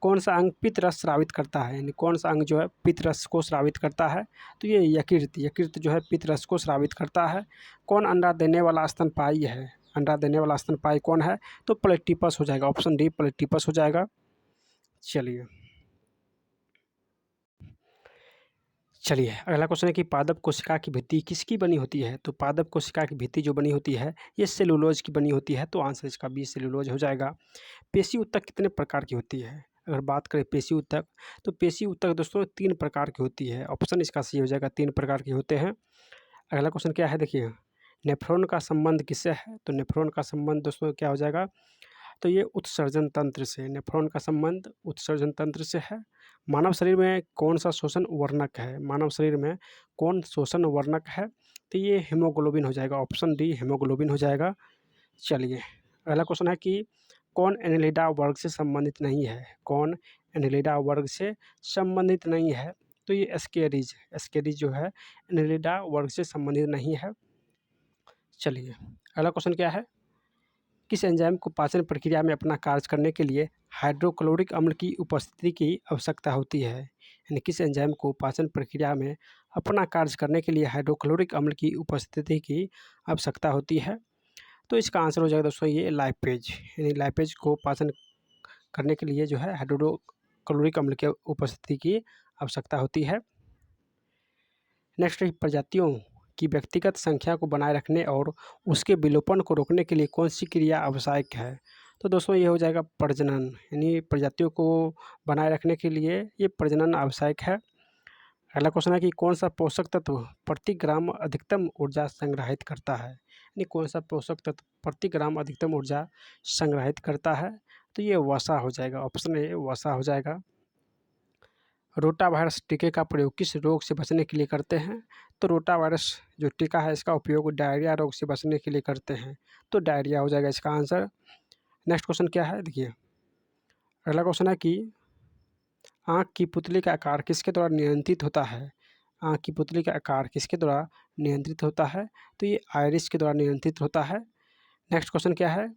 कौन सा अंग पित्त रस स्रावित करता है? यानी कौन सा अंग जो है पित्त रस को स्रावित करता है? तो ये यकृत जो है पित्त रस को स्रावित करता है। कौन अंडा देने वाला स्तनपायी है? अंडा देने वाला स्तनपायी कौन है? तो प्लेटिपस हो जाएगा। ऑप्शन डी प्लेटिपस हो जाएगा। चलिए अगला क्वेश्चन है कि पादप कोशिका की भित्ति किसकी बनी होती है? तो पादप कोशिका की भित्ति जो बनी होती है ये सेलुलोज की बनी होती है। तो आंसर इसका बी सेलुलोज हो जाएगा। पेशी ऊतक कितने प्रकार की होती है? अगर बात करें पेशी ऊतक, तो पेशी ऊतक दोस्तों 3 प्रकार की होती है। ऑप्शन इसका सी हो जाएगा, 3 प्रकार के होते हैं। अगला क्वेश्चन क्या है देखिए, नेफ्रॉन का संबंध किससे है? तो नेफ्रॉन का संबंध दोस्तों क्या हो जाएगा? तो ये उत्सर्जन तंत्र से। नेफ्रॉन का संबंध उत्सर्जन तंत्र से है। मानव शरीर में कौन सा शोषण वर्णक है? मानव शरीर में कौन शोषण वर्णक है? तो ये हीमोग्लोबिन हो जाएगा। ऑप्शन डी हीमोग्लोबिन हो जाएगा। चलिए अगला क्वेश्चन है कि कौन एनेलिडा वर्ग से संबंधित नहीं है? कौन एनेलिडा वर्ग से संबंधित नहीं है? तो ये एस्केरिज जो है एनेलिडा वर्ग से संबंधित नहीं है। चलिए अगला क्वेश्चन क्या है, किस एंजाइम को पाचन प्रक्रिया में अपना कार्य करने के लिए हाइड्रोक्लोरिक अम्ल की उपस्थिति की आवश्यकता होती है? यानी किस एंजाइम को पाचन प्रक्रिया में अपना कार्य करने के लिए हाइड्रोक्लोरिक अम्ल की उपस्थिति की आवश्यकता होती है? तो इसका आंसर हो जाएगा दोस्तों ये लाइपेज। यानी लाइपेज को पाचन करने के लिए जो है हाइड्रोक्लोरिक अम्ल की उपस्थिति की आवश्यकता होती है। नेक्स्ट है प्रजातियों की व्यक्तिगत संख्या को बनाए रखने और उसके विलोपन को रोकने के लिए कौन सी क्रिया आवश्यक है। तो दोस्तों ये हो जाएगा प्रजनन, यानी प्रजातियों को बनाए रखने के लिए ये प्रजनन आवश्यक है। अगला क्वेश्चन है कि कौन सा पोषक तत्व प्रति ग्राम अधिकतम ऊर्जा संग्रहित करता है, यानी कौन सा पोषक तत्व प्रति ग्राम अधिकतम ऊर्जा संग्रहित करता है। तो ये वसा हो जाएगा, ऑप्शन ए वसा हो जाएगा। रोटा वायरस टीके का प्रयोग किस रोग से बचने के लिए करते हैं। तो रोटा वायरस जो टीका है इसका उपयोग डायरिया रोग से बचने के लिए करते हैं। तो डायरिया हो जाएगा इसका आंसर। नेक्स्ट क्वेश्चन क्या है देखिए, अगला क्वेश्चन है कि आँख की पुतली का आकार किसके द्वारा नियंत्रित होता है। आँख की पुतली का आकार किसके द्वारा नियंत्रित होता है। तो ये आयरिस के द्वारा नियंत्रित होता है। नेक्स्ट क्वेश्चन क्या है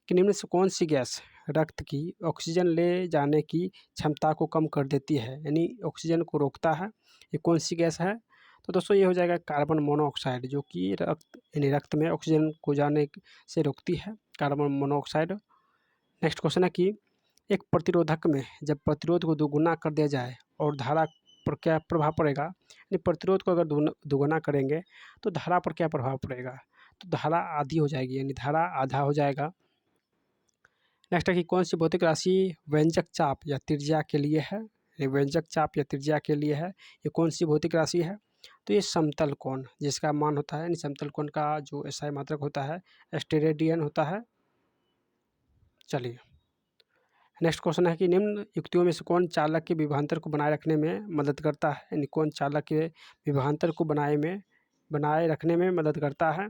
कि निम्न से कौन सी गैस रक्त की ऑक्सीजन ले जाने की क्षमता को कम कर देती है, यानी ऑक्सीजन को रोकता है, ये कौन सी गैस है। तो दोस्तों ये हो जाएगा कार्बन मोनोऑक्साइड, जो कि रक्त यानी रक्त में ऑक्सीजन को जाने से रोकती है, कार्बन मोनोऑक्साइड। नेक्स्ट क्वेश्चन है कि एक प्रतिरोधक में जब प्रतिरोध को दोगुना कर दिया जाए और धारा पर क्या प्रभाव पड़ेगा, यानी प्रतिरोध को अगर दोगुना करेंगे तो धारा पर क्या प्रभाव पड़ेगा। तो धारा आधी हो जाएगी, यानी धारा आधा हो जाएगा। नेक्स्ट है कि कौन सी भौतिक राशि व्यंजक चाप या त्रिज्या के लिए है, ये व्यंजक चाप या त्रिज्या के लिए है, ये कौन सी भौतिक राशि है। तो ये समतल कोण जिसका मान होता है, यानी समतल कोण का जो एसआई मात्रक होता है स्टेरेडियन होता है। चलिए नेक्स्ट क्वेश्चन है कि निम्न युक्तियों में से कौन चालक के विभवांतर को बनाए रखने में मदद करता है, यानी कौन चालक के विभवांतर को बनाए रखने में मदद करता है।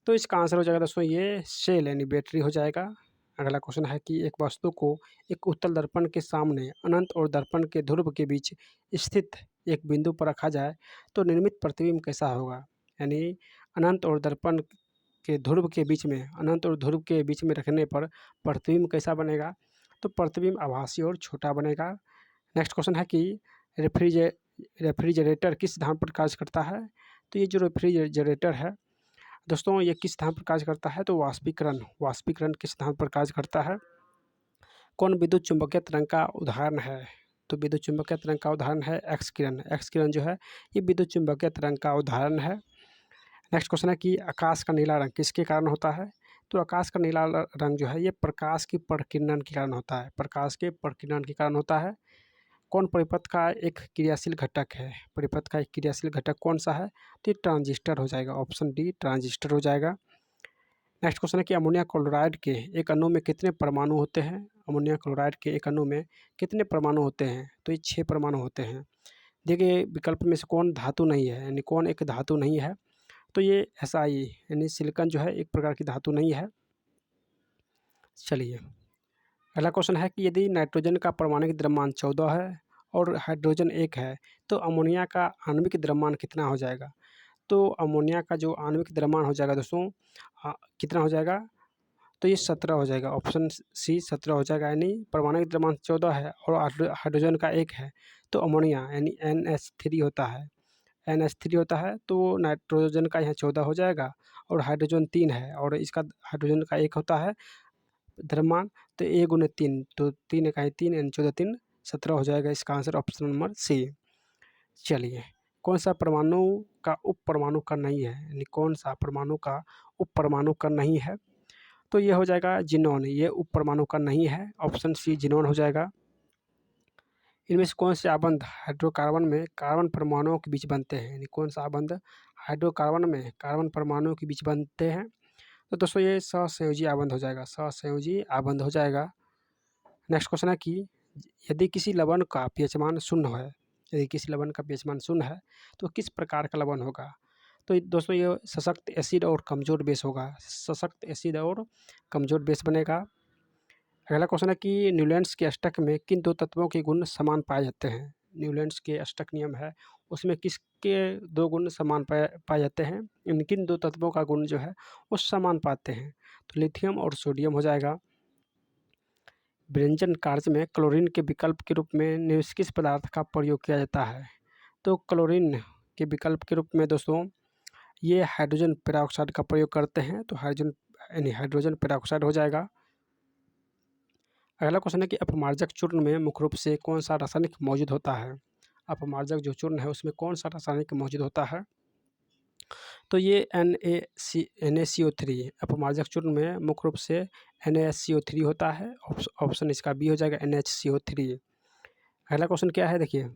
तो इसका आंसर हो जाएगा दोस्तों ये सेल यानी बैटरी हो जाएगा। अगला क्वेश्चन है कि एक वस्तु को एक उत्तल दर्पण के सामने अनंत और दर्पण के ध्रुव के बीच स्थित एक बिंदु पर रखा जाए तो निर्मित प्रतिबिंब कैसा होगा, यानी अनंत और दर्पण के ध्रुव के बीच में, अनंत और ध्रुव के बीच में रखने पर प्रतिबिंब कैसा बनेगा। तो प्रतिबिंब आभासी और छोटा बनेगा। नेक्स्ट क्वेश्चन है कि रेफ्रिजरेटर किस सिद्धांत पर कार्य करता है। तो ये जो रेफ्रिजरेटर है दोस्तों ये किस सिद्धांत पर कार्य करता है। तो वाष्पीकरण के सिद्धांत पर कार्य करता है। कौन विद्युत चुंबकीय तरंग का उदाहरण है। तो विद्युत चुंबकीय तरंग का उदाहरण है एक्स किरण जो है ये विद्युत चुंबकीय तरंग का उदाहरण है। नेक्स्ट क्वेश्चन है कि आकाश का नीला रंग किसके कारण होता है। तो आकाश का नीला रंग जो है ये प्रकाश की प्रकीर्णन के कारण होता है, प्रकाश के प्रकीर्णन के कारण होता है। कौन परिपथ का एक क्रियाशील घटक है, परिपथ का एक क्रियाशील घटक कौन सा है। तो ये ट्रांजिस्टर हो जाएगा, ऑप्शन डी ट्रांजिस्टर हो जाएगा। नेक्स्ट क्वेश्चन है कि अमोनिया क्लोराइड के एक अणु में कितने परमाणु होते हैं। अमोनिया क्लोराइड के एक अणु में कितने परमाणु होते हैं। तो ये 6 परमाणु होते हैं। देखिए विकल्प में से कौन धातु नहीं है, यानी कौन एक धातु नहीं है। तो ये SI यानी सिलिकॉन जो है एक प्रकार की धातु नहीं है। चलिए अगला क्वेश्चन है कि यदि नाइट्रोजन का परमाणुक द्रव्यमान 14 है और हाइड्रोजन 1 है तो अमोनिया का आणविक द्रव्यमान कितना हो जाएगा। तो अमोनिया का जो आणविक द्रव्यमान हो जाएगा दोस्तों कितना हो जाएगा। तो ये 17 हो जाएगा, ऑप्शन सी 17 हो जाएगा, यानी परमाणुक द्रव्यमान 14 है और हाइड्रोजन का 1 है तो अमोनिया यानी NH3 होता है, NH3 होता है। तो नाइट्रोजन का यहाँ 14 हो जाएगा और हाइड्रोजन 3 है और इसका हाइड्रोजन का 1 होता है द्रव्यमान। तो 1 × 3 तो 3 × 3 यानी 14 3 17 हो जाएगा, इसका आंसर ऑप्शन नंबर सी। चलिए कौन सा परमाणु का उप परमाणु कण नहीं है, यानी कौन सा परमाणु का उप परमाणु कण नहीं है। तो ये हो जाएगा जिनोन, ये उप परमाणु कण नहीं है, ऑप्शन सी जिनोन हो जाएगा। इनमें से कौन से आबंध हाइड्रोकार्बन में कार्बन परमाणुओं के बीच बनते हैं, यानी कौन सा आबंध हाइड्रोकार्बन में कार्बन परमाणुओं के बीच बनते हैं। तो दोस्तों ये सहसंयोजी आबंध हो जाएगा, सहसंयोजी आबंध हो जाएगा। नेक्स्ट क्वेश्चन है कि यदि किसी लवण का pH मान 0 है, यदि किसी लवण का pH मान 0 है तो किस प्रकार का लवण होगा। तो दोस्तों ये सशक्त एसिड और कमज़ोर बेस होगा, सशक्त एसिड और कमज़ोर बेस बनेगा। अगला क्वेश्चन है कि न्यूलैंड्स के अष्टक में किन 2 तत्वों के गुण समान पाए जाते हैं। न्यूलैंड्स के अष्टक नियम है उसमें किसके 2 गुण समान पाए जाते हैं, इन किन 2 तत्वों का गुण जो है वो समान पाते हैं। तो लिथियम और सोडियम हो जाएगा। व्यंजन कार्य में क्लोरीन के विकल्प के रूप में निम्न किस पदार्थ का प्रयोग किया जाता है। तो क्लोरीन के विकल्प के रूप में दोस्तों ये हाइड्रोजन पेरोक्साइड का प्रयोग करते हैं, तो हाइड्रोजन पेरोक्साइड हो जाएगा। अगला क्वेश्चन है कि अपमार्जक चूर्ण में मुख्य रूप से कौन सा रासायनिक मौजूद होता है। अपमार्जक जो चूर्ण है उसमें कौन सा रासायनिक मौजूद होता है? तो ये NaCO3 अपमार्जक चूर्ण में मुख्य रूप से NaSCO3 होता है। ऑप्शन इसका बी हो जाएगा, NaCO3। अगला क्वेश्चन क्या है देखिए,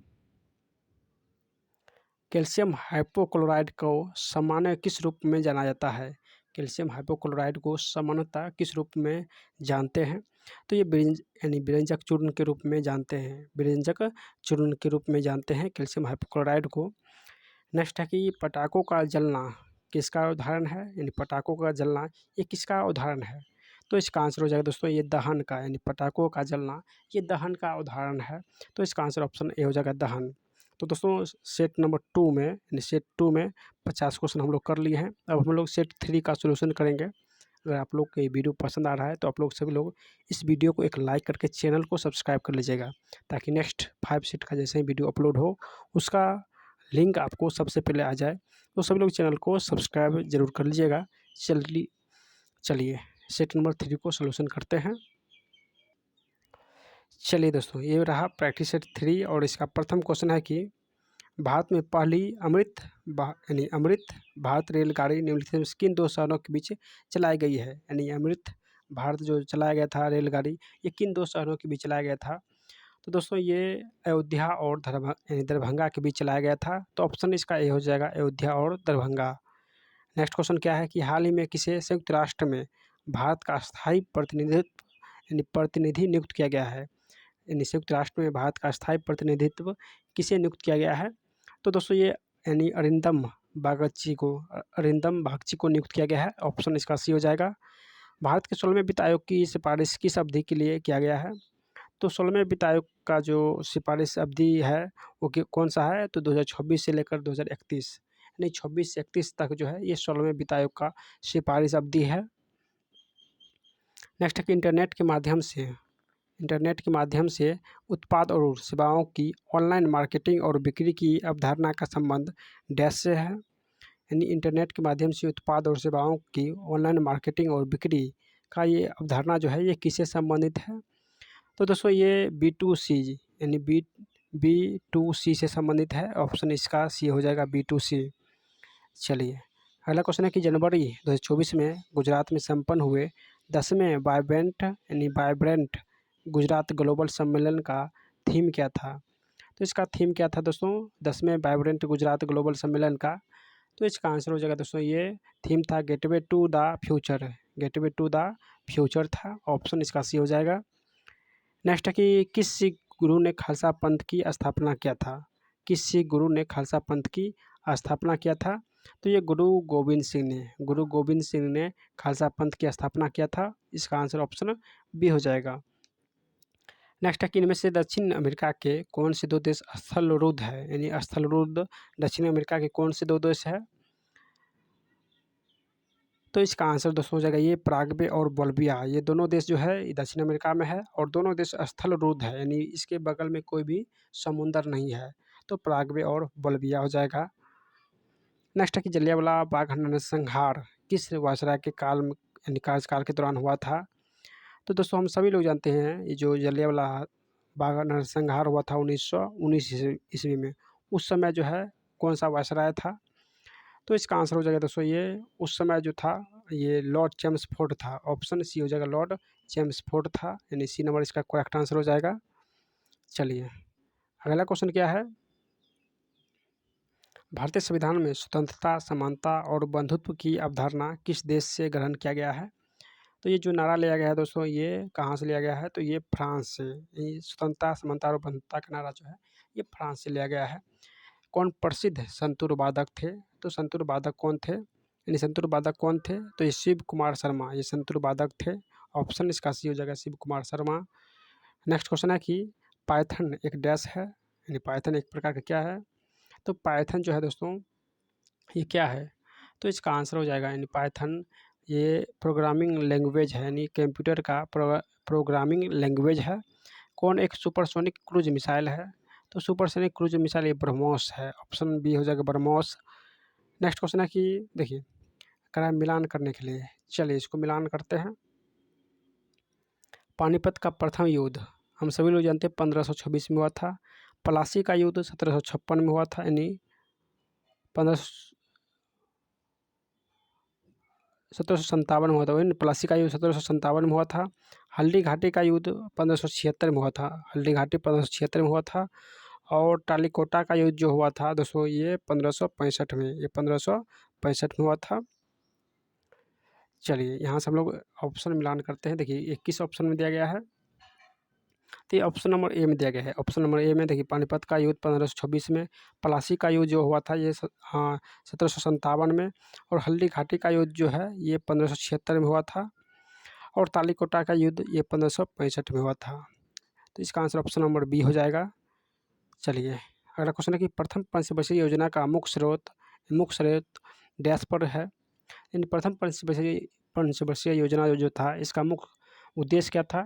कैल्शियम हाइपोक्लोराइड को सामान्य किस रूप में जाना जाता है? कैल्शियम हाइपोक्लोराइड को सामान्यतः किस रूप में जानते हैं? तो ये विरंजक चूर्ण के रूप में जानते हैं, विरंजक चूर्ण के रूप में जानते हैं कैल्शियम हाइपोक्लोराइड को। नेक्स्ट है कि पटाखों का जलना किसका उदाहरण है? यानी पटाखों का जलना ये किसका उदाहरण है? तो इसका आंसर हो जाएगा दोस्तों ये दहन का, यानी पटाखों का जलना ये दहन का उदाहरण है। तो इसका आंसर ऑप्शन ए हो जाएगा दहन। तो दोस्तों सेट नंबर 2 में, यानी सेट 2 में 50 क्वेश्चन हम लोग कर लिए हैं। अब हम लोग सेट 3 का सोल्यूशन करेंगे। अगर आप लोग को ये वीडियो पसंद आ रहा है तो आप लोग सभी लोग इस वीडियो को एक लाइक करके चैनल को सब्सक्राइब कर लीजिएगा, ताकि नेक्स्ट 5 सेट का जैसे ही वीडियो अपलोड हो उसका लिंक आपको सबसे पहले आ जाए। तो सभी लोग चैनल को सब्सक्राइब जरूर कर लीजिएगा। चलिए सेट नंबर 3 को सोल्यूशन करते हैं। चलिए दोस्तों, ये रहा प्रैक्टिस सेट 3 और इसका प्रथम क्वेश्चन है कि भारत में पहली अमृत भारत रेलगाड़ी निम्नलिखित में किन दो शहरों के बीच चलाई गई है? यानी अमृत भारत जो चलाया गया था रेलगाड़ी, ये किन दो शहरों के बीच चलाया गया था? तो दोस्तों ये अयोध्या और दरभंगा के बीच चलाया गया था। तो ऑप्शन इसका ए हो जाएगा, अयोध्या और दरभंगा। नेक्स्ट क्वेश्चन क्या है कि हाल ही में किसे संयुक्त राष्ट्र में भारत का स्थायी प्रतिनिधि नियुक्त किया गया है? यानी संयुक्त राष्ट्र में भारत का स्थायी प्रतिनिधित्व किसे नियुक्त किया गया है? तो दोस्तों ये यानी अरिंदम बागची को नियुक्त किया गया है। ऑप्शन इसका सी हो जाएगा। भारत के 16वें वित्त आयोग की सिफारिश किस अवधि के लिए किया गया है? तो 16वें वित्त आयोग का जो सिफारिश अवधि है वो कौन सा है? तो 2026 से लेकर 2031, यानी 26 से 31 तक जो है ये 16वें वित्त आयोग का सिफारिश अवधि है। नेक्स्ट है कि इंटरनेट के माध्यम से उत्पाद और सेवाओं की ऑनलाइन मार्केटिंग और बिक्री की अवधारणा का संबंध डैश से है? यानी इंटरनेट के माध्यम से उत्पाद और सेवाओं की ऑनलाइन मार्केटिंग और बिक्री का ये अवधारणा जो है ये किससे संबंधित है? तो दोस्तों ये B2C यानी B2C से संबंधित है। ऑप्शन इसका सी हो जाएगा, B2C। चलिए अगला क्वेश्चन है कि जनवरी 2024 में गुजरात में संपन्न हुए 10वें वाइब्रेंट गुजरात ग्लोबल सम्मेलन का थीम क्या था? तो इसका थीम क्या था दोस्तों 10वें वाइब्रेंट गुजरात ग्लोबल सम्मेलन का? तो इसका आंसर हो जाएगा दोस्तों ये थीम था गेटवे टू द फ्यूचर था। ऑप्शन इसका सी हो जाएगा। नेक्स्ट है कि किस सिख गुरु ने खालसा पंथ की स्थापना किया था? किस सिख गुरु ने खालसा पंथ की स्थापना किया था? तो ये गुरु गोविंद सिंह ने खालसा पंथ की स्थापना किया था। इसका आंसर ऑप्शन बी हो जाएगा। नेक्स्ट है कि इनमें से दक्षिण अमेरिका के कौन से दो देश स्थलरूद्ध है? यानी स्थलरूद्ध दक्षिण अमेरिका के कौन से दो देश है? तो इसका आंसर दोस्तों हो जाएगा ये पराग्वे और बोल्विया। ये दोनों देश जो है दक्षिण अमेरिका में है और दोनों देश स्थलरूद्ध है, यानी इसके बगल में कोई भी समुंदर नहीं है। तो पराग्वे और बोल्विया हो जाएगा। नेक्स्ट है कि जलियांवाला बाग नरसंहार किस वायसराय के काल में यानी कार्यकाल के दौरान हुआ था? तो दोस्तों हम सभी लोग जानते हैं ये जो जलियांवाला बाग नरसंहार हुआ था 1919 ईस्वी में, उस समय जो है कौन सा वायसराय था? तो इसका आंसर हो जाएगा दोस्तों ये उस समय जो था ये लॉर्ड चेम्सफोर्ड था। ऑप्शन सी हो जाएगा, लॉर्ड चेम्सफोर्ड था, यानी सी नंबर इसका करेक्ट आंसर हो जाएगा। चलिए अगला क्वेश्चन क्या है, भारतीय संविधान में स्वतंत्रता, समानता और बंधुत्व की अवधारणा किस देश से ग्रहण किया गया है? तो ये जो नारा लिया गया है दोस्तों ये कहाँ से लिया गया है? तो ये फ्रांस से। ये स्वतंत्रता, समानता और बंधुत्वता का नारा जो है ये फ्रांस से लिया गया है। कौन प्रसिद्ध संतूर वादक थे? तो संतूर वादक कौन थे? यानी संतूर वादक कौन थे? तो ये शिव कुमार शर्मा, ये संतूर वादक थे। ऑप्शन इसका सी हो जाएगा, शिव कुमार शर्मा। नेक्स्ट क्वेश्चन है कि पाइथन एक डैश है, यानी पाइथन एक प्रकार का क्या है? तो पाइथन जो है दोस्तों ये क्या है? तो इसका आंसर हो जाएगा यानी पाइथन ये प्रोग्रामिंग लैंग्वेज है, यानी कंप्यूटर का प्रोग्रामिंग लैंग्वेज है। कौन एक सुपरसोनिक क्रूज मिसाइल है? तो सुपरसोनिक क्रूज मिसाइल ये ब्रह्मोस है। ऑप्शन बी हो जाएगा, ब्रह्मोस। नेक्स्ट क्वेश्चन है कि देखिए करा मिलान करने के लिए, चलिए इसको मिलान करते हैं। पानीपत का प्रथम युद्ध हम सभी लोग जानते हैं 1526 में हुआ था। प्लासी का युद्ध 1756 में हुआ था, यानी 1757 में हुआ था, वही प्लासी का युद्ध 1757 में हुआ था। हल्दी घाटी का युद्ध 1576 में हुआ था, हल्दी घाटी 1576 में हुआ था। और टालीकोटा का युद्ध जो हुआ था दोस्तों ये 1565 में, ये 1565 में हुआ था। चलिए यहाँ से हम लोग ऑप्शन मिलान करते हैं। देखिए 21 ऑप्शन में दिया गया है, तो ये ऑप्शन नंबर ए में दिया गया है। ऑप्शन नंबर ए में देखिए पानीपत का युद्ध 1526 में, प्लासी का युद्ध जो हुआ था ये 1757 में, और हल्दी घाटी का युद्ध जो है ये 1576 में हुआ था, और तालीकोटा का युद्ध ये 1565 में हुआ था। तो इसका आंसर ऑप्शन नंबर बी हो जाएगा। चलिए अगला क्वेश्चन है कि प्रथम पंचवर्षीय योजना का मुख्य स्रोत डैश पर है। इन प्रथम पंचवर्षीय योजना जो था इसका मुख्य उद्देश्य क्या था?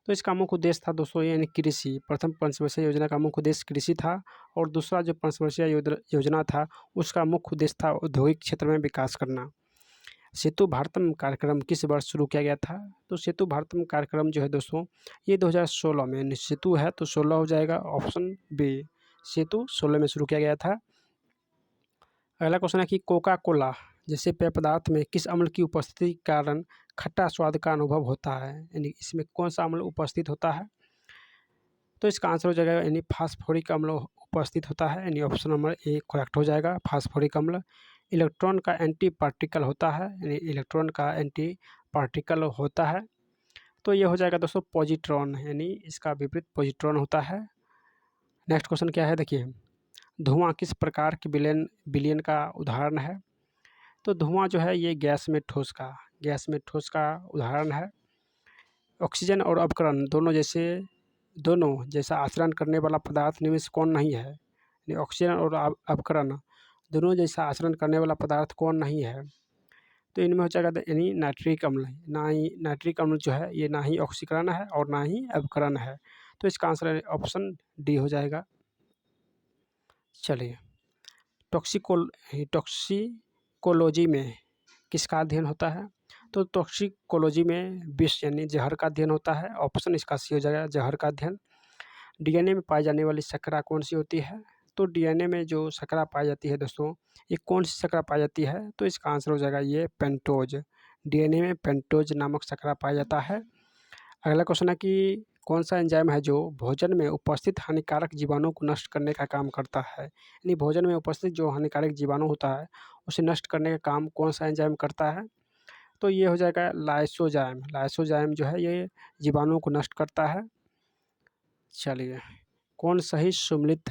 तो इसका मुख्य उद्देश्य था दोस्तों यानी कृषि। प्रथम पंचवर्षीय योजना का मुख्य उद्देश्य कृषि था, और दूसरा जो पंचवर्षीय योजना था उसका मुख्य उद्देश्य था औद्योगिक क्षेत्र में विकास करना। सेतु भारतम कार्यक्रम किस वर्ष शुरू किया गया था? तो सेतु भारतम कार्यक्रम जो है दोस्तों ये 2016 में, सेतु है तो 16 हो जाएगा, ऑप्शन बी सेतु 16 में शुरू किया गया था। अगला क्वेश्चन है कि कोका कोला जैसे पेय पदार्थ में किस अम्ल की उपस्थिति के कारण खट्टा स्वाद का अनुभव होता है, यानी इसमें कौन सा अम्ल उपस्थित होता है? तो इसका आंसर हो जाएगा यानी फास्फोरिक अम्ल उपस्थित होता है, यानी ऑप्शन नंबर ए करेक्ट हो जाएगा, फास्फोरिक अम्ल। इलेक्ट्रॉन का एंटी पार्टिकल होता है, यानी इलेक्ट्रॉन का एंटी पार्टिकल होता है, तो ये हो जाएगा दोस्तों पॉजिट्रॉन, यानी इसका विपरीत पॉजिट्रॉन होता है। नेक्स्ट क्वेश्चन क्या है, देखिए धुआं किस प्रकार की विलयन का उदाहरण है? तो धुआं जो है ये गैस में ठोस का उदाहरण है। ऑक्सीजन और अपकरण दोनों जैसा आचरण करने वाला पदार्थ निम्न में से कौन नहीं है? यानी ऑक्सीजन और अपकरण दोनों जैसा आचरण करने वाला पदार्थ कौन नहीं है? तो इनमें हो जाएगा यानी नाइट्रिक अम्ल। ना ही नाइट्रिक अम्ल जो है ये ना ही ऑक्सीकरण है और ना ही अपकरण है, तो इसका आंसर ऑप्शन डी हो जाएगा। चलिए टॉक्सिकोलॉजी में किसका अध्ययन होता है? तो टॉक्सिकोलॉजी में विष यानी जहर का अध्ययन होता है, ऑप्शन इसका सी हो जाएगा जहर का अध्ययन। डीएनए में पाई जाने वाली शर्करा कौन सी होती है? तो डीएनए में जो शर्करा पाई जाती है दोस्तों ये कौन सी शर्करा पाई जाती है? तो इसका आंसर हो जाएगा ये पेंटोज। डीएनए में पेंटोज नामक शर्करा पाया जाता है। अगला क्वेश्चन है कि कौन सा एंजाइम है जो भोजन में उपस्थित हानिकारक जीवाणु को नष्ट करने का काम करता है? यानी भोजन में उपस्थित जो हानिकारक जीवाणु होता है उसे नष्ट करने का काम कौन सा एंजाइम करता है? तो ये हो जाएगा लाइसोजाइम जो है ये जीवाणुओं को नष्ट करता है। चलिए कौन सही सम्मिलित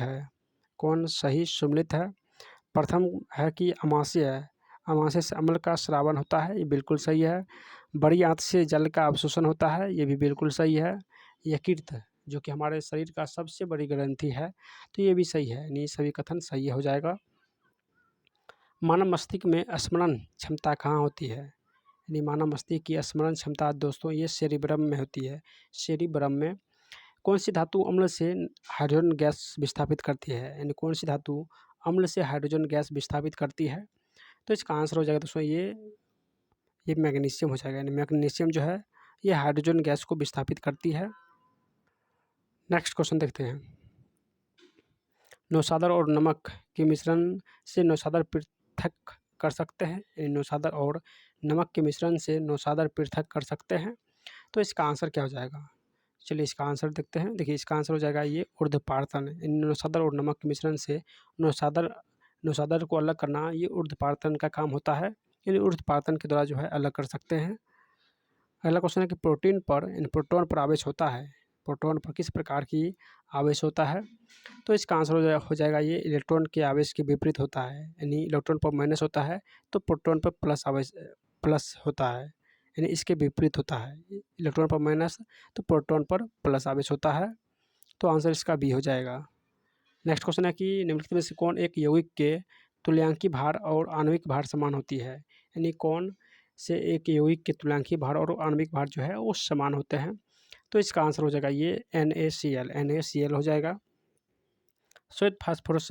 है? प्रथम है कि अमाशय से अम्ल का स्रावन होता है, ये बिल्कुल सही है। बड़ी आंत से जल का अवशोषण होता है, ये भी बिल्कुल सही है। यकृत जो कि हमारे शरीर का सबसे बड़ी ग्रंथि है, तो ये भी सही है, यानी सभी कथन सही हो जाएगा। मानव मस्तिष्क में स्मरण क्षमता कहाँ होती है? यानी मानव मस्तिष्क की स्मरण क्षमता दोस्तों ये सेरिब्रम में होती है। सेरिब्रम में कौन सी धातु अम्ल से हाइड्रोजन गैस विस्थापित करती है? यानी कौन सी धातु अम्ल से हाइड्रोजन गैस विस्थापित करती है? तो इसका आंसर हो जाएगा दोस्तों ये मैग्नीशियम हो जाएगा, यानी मैग्नीशियम जो है ये हाइड्रोजन गैस को विस्थापित करती है। नेक्स्ट क्वेश्चन देखते हैं। नौशादर और नमक के मिश्रण से नौशादर पृथक कर सकते हैं, यानी नौशादर और नमक के मिश्रण से नौशादर पृथक कर सकते हैं, तो इसका आंसर क्या हो जाएगा? चलिए इसका आंसर देखते हैं। देखिए इसका आंसर हो जाएगा ये ऊर्ध्वपातन। इन नौशादर और नमक के मिश्रण से नौशादर को अलग करना ये ऊर्ध्वपातन का काम होता है, यानी ऊर्ध्वपातन के द्वारा जो है अलग कर सकते हैं। अगला क्वेश्चन है कि प्रोटोन पर आवेश होता है, प्रोटोन पर किस प्रकार की आवेश होता है? तो इसका आंसर हो जाएगा ये इलेक्ट्रॉन के आवेश के विपरीत होता है, यानी इलेक्ट्रॉन पर माइनस होता है तो प्रोटोन पर प्लस होता है, यानी इसके विपरीत होता है। इलेक्ट्रॉन पर माइनस तो प्रोटोन पर प्लस आवेश होता है, तो आंसर इसका बी हो जाएगा। नेक्स्ट क्वेश्चन है कि निम्नलिखित में से कौन एक यौगिक के तुल्यांकी भार और आणविक भार समान होती है? यानी कौन से एक यौगिक के तुल्यांकी भार और आणविक भार जो है वो समान होते हैं? तो इसका आंसर हो जाएगा ये NaCl हो जाएगा। श्वेत फास्फोरस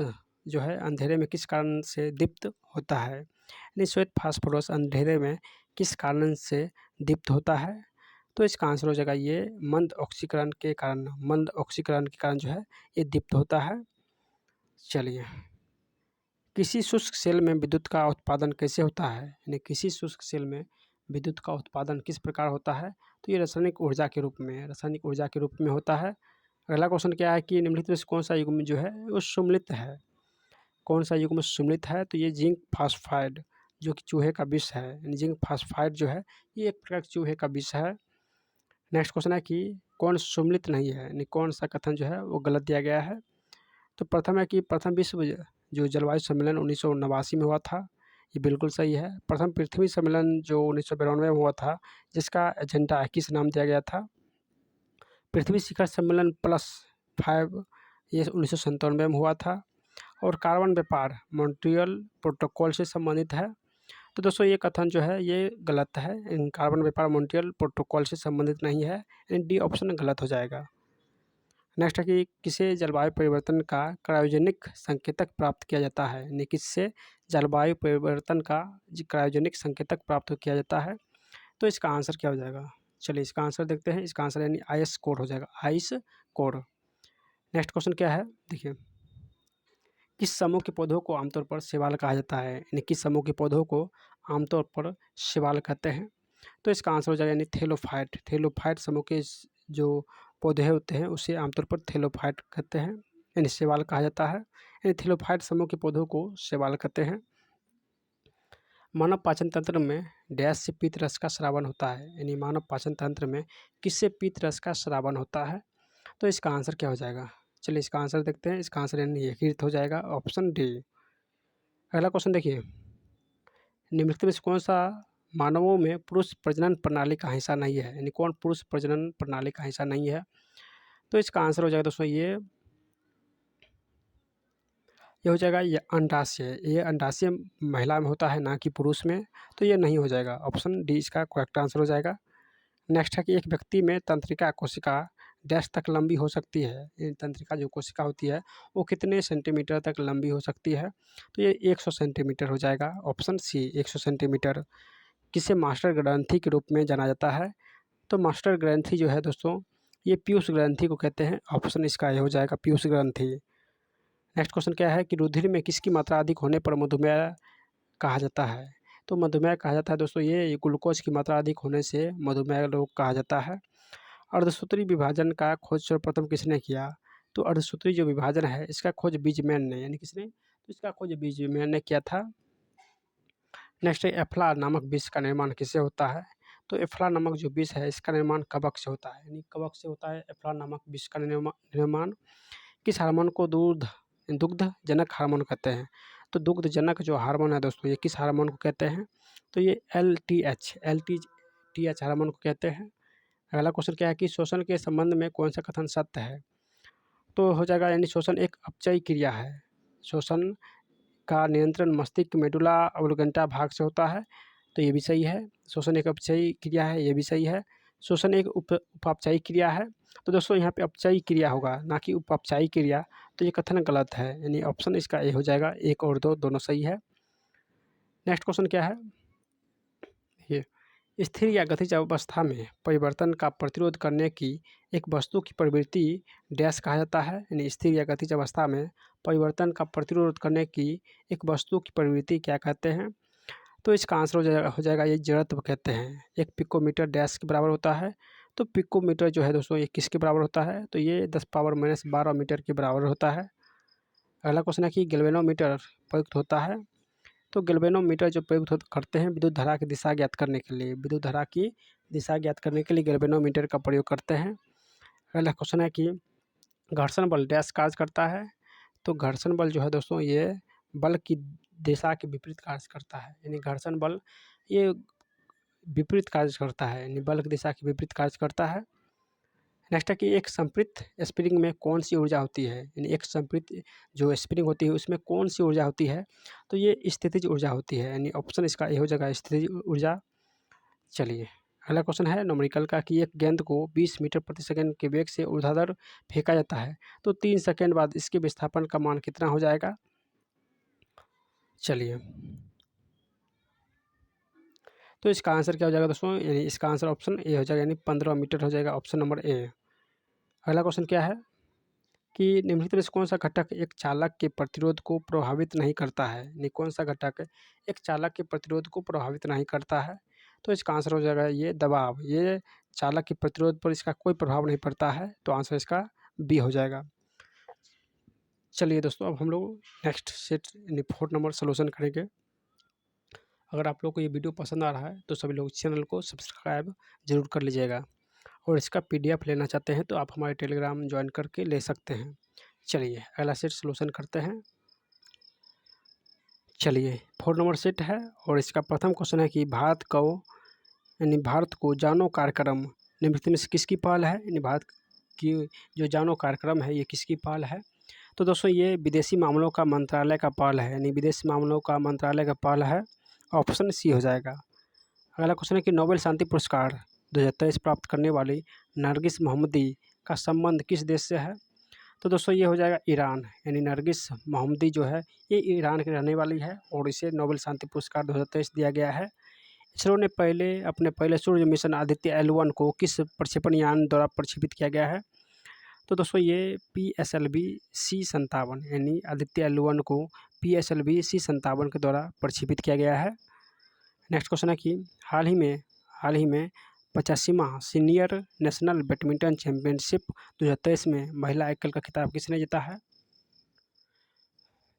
जो है अंधेरे में किस कारण से दीप्त होता है? यानी श्वेत फास्फोरस अंधेरे में किस कारण से दीप्त होता है? तो इसका आंसर हो जाएगा ये मंद ऑक्सीकरण के कारण जो है ये दीप्त होता है। चलिए, किसी शुष्क सेल में विद्युत का उत्पादन कैसे होता है, यानी किसी शुष्क सेल में विद्युत का उत्पादन किस प्रकार होता है, तो ये रासायनिक ऊर्जा के रूप में होता है। अगला क्वेश्चन क्या है कि निम्नलिखित में से कौन सा युग्म जो है वो सुम्लित है, कौन सा युग्म सुम्लित है, तो ये जिंक फास्फाइड जो कि चूहे का विष है, यानी जिंक फास्फाइड जो है ये एक प्रकार चूहे का विष है। नेक्स्ट क्वेश्चन है कि कौन सुम्लित नहीं है, यानी कौन सा कथन जो है वो गलत दिया गया है। तो प्रथम है कि प्रथम विश्व जो जलवायु सम्मेलन 1989 में हुआ था, ये बिल्कुल सही है। प्रथम पृथ्वी सम्मेलन जो 1992 में हुआ था, जिसका एजेंडा 21 नाम दिया गया था। पृथ्वी शिखर सम्मेलन +5 ये 1997 में हुआ था। और कार्बन व्यापार मॉन्ट्रियल प्रोटोकॉल से संबंधित है। तो दोस्तों ये कथन जो है ये गलत है, कार्बन व्यापार मॉन्ट्रियल प्रोटोकॉल से संबंधित नहीं है, डी ऑप्शन गलत हो जाएगा। नेक्स्ट है कि किसे जलवायु परिवर्तन का क्रायोजेनिक संकेतक प्राप्त किया जाता है, यानी किससे जलवायु परिवर्तन का क्रायोजेनिक संकेतक प्राप्त किया जाता है, तो इसका आंसर क्या हो जाएगा। चलिए इसका आंसर देखते हैं। इसका आंसर यानी आइस कोर हो जाएगा, आइस कोर। नेक्स्ट क्वेश्चन क्या है, देखिए, किस समूह के पौधों को आमतौर पर शैवाल कहा जाता है, यानी किस समूह के पौधों को आमतौर पर शैवाल कहते हैं, तो इसका आंसर हो जाएगा यानी थैलोफाइट समूह के जो पौधे होते हैं उसे आमतौर पर थैलोफाइट कहते हैं, यानी शैवाल कहा जाता है। यानी थैलोफाइट समूह के पौधों को शैवाल कहते हैं। मानव पाचन तंत्र में डैश से पीत रस का स्रावन होता है, यानी मानव पाचन तंत्र में किससे पीत रस का स्रावन होता है, तो इसका आंसर क्या हो जाएगा। चलिए इसका आंसर देखते हैं। इसका आंसर यानी यकृत हो जाएगा, ऑप्शन डी। अगला क्वेश्चन देखिए, निम्नलिखित में से कौन सा मानवों में पुरुष प्रजनन प्रणाली का हिस्सा नहीं है, यानी कौन पुरुष प्रजनन प्रणाली का हिस्सा नहीं है, तो इसका आंसर हो जाएगा दोस्तों ये हो जाएगा ये अंडाशय। ये अंडाशय महिला में होता है, ना कि पुरुष में, तो ये नहीं हो जाएगा, ऑप्शन डी इसका करेक्ट आंसर हो जाएगा। नेक्स्ट है कि एक व्यक्ति में तंत्रिका कोशिका डैश तक लंबी हो सकती है, ये तंत्रिका जो कोशिका होती है वो कितने सेंटीमीटर तक लंबी हो सकती है, तो ये 100 सेंटीमीटर हो जाएगा, ऑप्शन सी 100 सेंटीमीटर। किसे मास्टर ग्रंथि के रूप में जाना जाता है, तो मास्टर ग्रंथि जो है दोस्तों ये पीयूष ग्रंथि को कहते हैं, ऑप्शन इसका ये हो जाएगा पीयूष ग्रंथि। नेक्स्ट क्वेश्चन क्या है कि रुधिर में किसकी मात्रा अधिक होने पर मधुमेह कहा जाता है, तो मधुमेह कहा जाता है दोस्तों ये ग्लूकोज की मात्रा अधिक होने से मधुमेह रोग कहा जाता है। अर्धसूत्री विभाजन का खोज सर्वप्रथम किसने किया, तो अर्धसूत्री जो विभाजन है इसका खोज बीजमैन ने, यानी किसने, तो इसका खोज बीजमैन ने किया था। नेक्स्ट है एफ्ला नामक विष का निर्माण किससे होता है, तो एफ्ला नामक जो विष है इसका निर्माण कवक से होता है, यानी कवक से होता है एफ्ला नामक विष का निर्माण। किस हार्मोन को दुग्ध जनक हार्मोन कहते हैं, तो दुग्ध जनक जो हार्मोन है दोस्तों ये किस हार्मोन को कहते हैं, तो ये एल टी एच हार्मोन को कहते हैं। अगला क्वेश्चन क्या है कि शोषण के संबंध में कौन सा कथन सत्य है, तो हो जाएगा यानी शोषण एक अपचयी क्रिया है, शोषण का नियंत्रण मस्तिष्क मेडुला ऑब्लिगेंटा भाग से होता है, तो ये भी सही है। शोषण एक अपचयी क्रिया है, ये भी सही है। शोषण एक उपापचयी क्रिया है, तो दोस्तों यहाँ पे अपचयी क्रिया होगा ना कि उपापचयी क्रिया, तो ये कथन गलत है, यानी ऑप्शन इसका ए हो जाएगा, 1 और 2 दोनों सही है। नेक्स्ट क्वेश्चन क्या है, ये स्थिर या गतिज अवस्था में परिवर्तन का प्रतिरोध करने की एक वस्तु की प्रवृत्ति डैश कहा जाता है, यानी स्थिर या गतिज अवस्था में परिवर्तन का प्रतिरोध करने की एक वस्तु की प्रवृत्ति क्या कहते हैं, तो इसका आंसर हो जाएगा ये जड़त्व कहते हैं। एक पिकोमीटर डैश के बराबर होता है, तो पिकोमीटर जो है दोस्तों ये किसके बराबर होता है, तो ये 10⁻⁻12 मीटर के बराबर होता है। अगला क्वेश्चन है कि गैल्वेनोमीटर प्रयुक्त होता है, तो गैल्वेनोमीटर जो प्रयुक्त करते हैं विद्युत धारा की दिशा ज्ञात करने के लिए, विद्युत धारा की दिशा ज्ञात करने के लिए गैल्वेनोमीटर का प्रयोग करते हैं। अगला क्वेश्चन है कि घर्षण बल डैश कार्य करता है, तो घर्षण बल जो है दोस्तों ये बल की दिशा के विपरीत कार्य करता है, यानी घर्षण बल ये विपरीत कार्य करता है, यानी बल की दिशा के विपरीत कार्य करता है। नेक्स्ट है कि एक संपृक्त स्प्रिंग में कौन सी ऊर्जा होती है, यानी एक संपृक्त जो स्प्रिंग होती है उसमें कौन सी ऊर्जा होती है, तो ये स्थितिज ऊर्जा होती है, यानी ऑप्शन इसका ए हो जाएगा स्थितिज ऊर्जा। चलिए अगला क्वेश्चन है न्यूमेरिकल का कि एक गेंद को 20 मीटर प्रति सेकंड के वेग से ऊर्ध्वाधर फेंका जाता है, तो 3 सेकंड बाद इसके विस्थापन का मान कितना हो जाएगा। चलिए तो इसका आंसर क्या हो जाएगा दोस्तों, यानी इसका आंसर ऑप्शन ए हो जाएगा, यानी 15 मीटर हो जाएगा, ऑप्शन नंबर ए। अगला क्वेश्चन क्या है कि निम्नलिखित में से कौन सा घटक एक चालक के प्रतिरोध को प्रभावित नहीं करता है, यानी कौन सा घटक एक चालक के प्रतिरोध को प्रभावित नहीं करता है। तो इसका आंसर हो जाएगा ये दबाव, ये चालक के प्रतिरोध पर इसका कोई प्रभाव नहीं पड़ता है, तो आंसर इसका बी हो जाएगा। चलिए दोस्तों, अब हम लोग नेक्स्ट सेट यानी 4 नंबर सोल्यूशन करेंगे। अगर आप लोग को ये वीडियो पसंद आ रहा है तो सभी लोग चैनल को सब्सक्राइब जरूर कर लीजिएगा, और इसका पीडीएफ लेना चाहते हैं तो आप हमारे टेलीग्राम ज्वाइन करके ले सकते हैं। चलिए अगला सेट सोल्यूशन करते हैं। चलिए 4 नंबर सेट है, और इसका प्रथम क्वेश्चन है कि भारत को जानो कार्यक्रम निम्नलिखित में से किसकी पहल है, यानी भारत की जो जानो कार्यक्रम है ये किसकी पहल है। तो दोस्तों ये विदेशी मामलों का मंत्रालय का पहल है, यानी विदेशी मामलों का मंत्रालय का पहल है, ऑप्शन सी हो जाएगा। अगला क्वेश्चन है कि नोबेल शांति पुरस्कार 2023 प्राप्त करने वाली नरगिस मोहम्मदी का संबंध किस देश से है। तो दोस्तों ये हो जाएगा ईरान, यानी नरगिस मोहम्मदी जो है ये ईरान की रहने वाली है, और इसे नोबेल शांति पुरस्कार 2023 दिया गया है। इसरो ने अपने पहले सूर्य मिशन आदित्य L1 को किस प्रक्षेपण यान द्वारा प्रक्षेपित किया गया है। तो दोस्तों ये PSLV C57 यानी आदित्य L1 को PSLV C57 के द्वारा प्रक्षेपित किया गया है। नेक्स्ट क्वेश्चन है कि हाल ही में 85वां सीनियर नेशनल बैडमिंटन चैंपियनशिप 2023 में महिला एकल का खिताब किसने जीता है।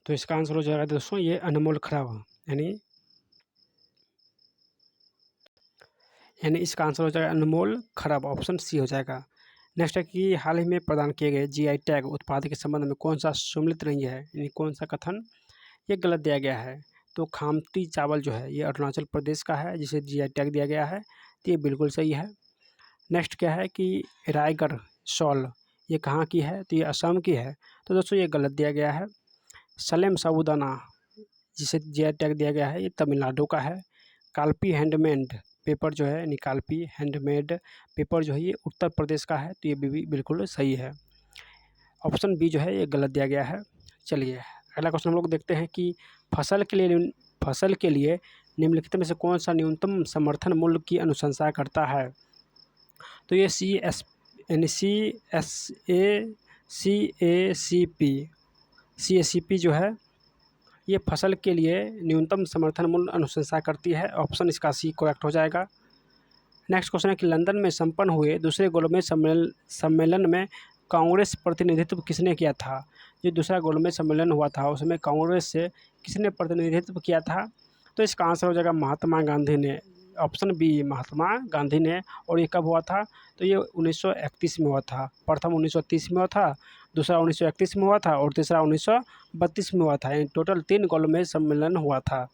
तो इसका आंसर हो जाएगा दोस्तों ये अनमोल खराब, यानी इसका आंसर हो जाएगा अनमोल खराब, ऑप्शन सी हो जाएगा। नेक्स्ट है कि हाल ही में प्रदान किए गए GI टैग उत्पाद के संबंध में कौन सा सम्मिलित नहीं है, यानी कौन सा कथन ये गलत दिया गया है। तो खामती चावल जो है ये अरुणाचल प्रदेश का है जिसे GI टैग दिया गया है, तो ये बिल्कुल सही है। नेक्स्ट क्या है कि रायगढ़ शॉल ये कहाँ की है, तो ये असम की है, तो दोस्तों ये गलत दिया गया है। सलेम साबूदाना जिसे GI टैग दिया गया है ये तमिलनाडु का है। काल्पी हैंडमेड पेपर जो है, यानी काल्पी हैंडमेड पेपर जो है ये उत्तर प्रदेश का है, तो ये भी बिल्कुल सही है। ऑप्शन बी जो है ये गलत दिया गया है। चलिए अगला क्वेश्चन हम लोग देखते हैं कि फसल के लिए निम्नलिखित में से कौन सा न्यूनतम समर्थन मूल्य की अनुशंसा करता है। तो ये CACP जो है ये फसल के लिए न्यूनतम समर्थन मूल्य अनुशंसा करती है, ऑप्शन इसका सी करेक्ट हो जाएगा। नेक्स्ट क्वेश्चन है कि लंदन में संपन्न हुए दूसरे गोलमेज सम्मेलन में कांग्रेस प्रतिनिधित्व किसने किया था। जो दूसरा गोलमेज सम्मेलन हुआ था उसमें कांग्रेस से किसने प्रतिनिधित्व किया था। तो इसका आंसर हो जाएगा महात्मा गांधी ने, ऑप्शन बी महात्मा गांधी ने। और ये कब हुआ था, तो ये 1931 में हुआ था। प्रथम 1930 में हुआ था, दूसरा 1931 में हुआ था, और तीसरा 1932 में हुआ था। यानी टोटल 3 गोलमेज सम्मेलन हुआ था।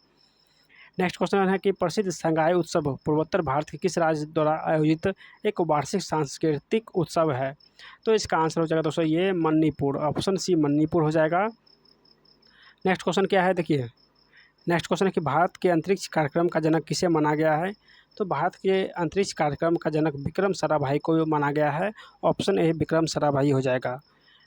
नेक्स्ट क्वेश्चन है कि प्रसिद्ध संगाई उत्सव पूर्वोत्तर भारत के किस राज्य द्वारा आयोजित एक वार्षिक सांस्कृतिक उत्सव है। तो इसका आंसर हो जाएगा दोस्तों ये मणिपुर, ऑप्शन सी मणिपुर हो जाएगा। नेक्स्ट क्वेश्चन क्या है, देखिए नेक्स्ट क्वेश्चन है कि भारत के अंतरिक्ष कार्यक्रम का जनक किसे माना गया है। तो भारत के अंतरिक्ष कार्यक्रम का जनक विक्रम साराभाई को माना गया है, ऑप्शन ए विक्रम साराभाई हो जाएगा।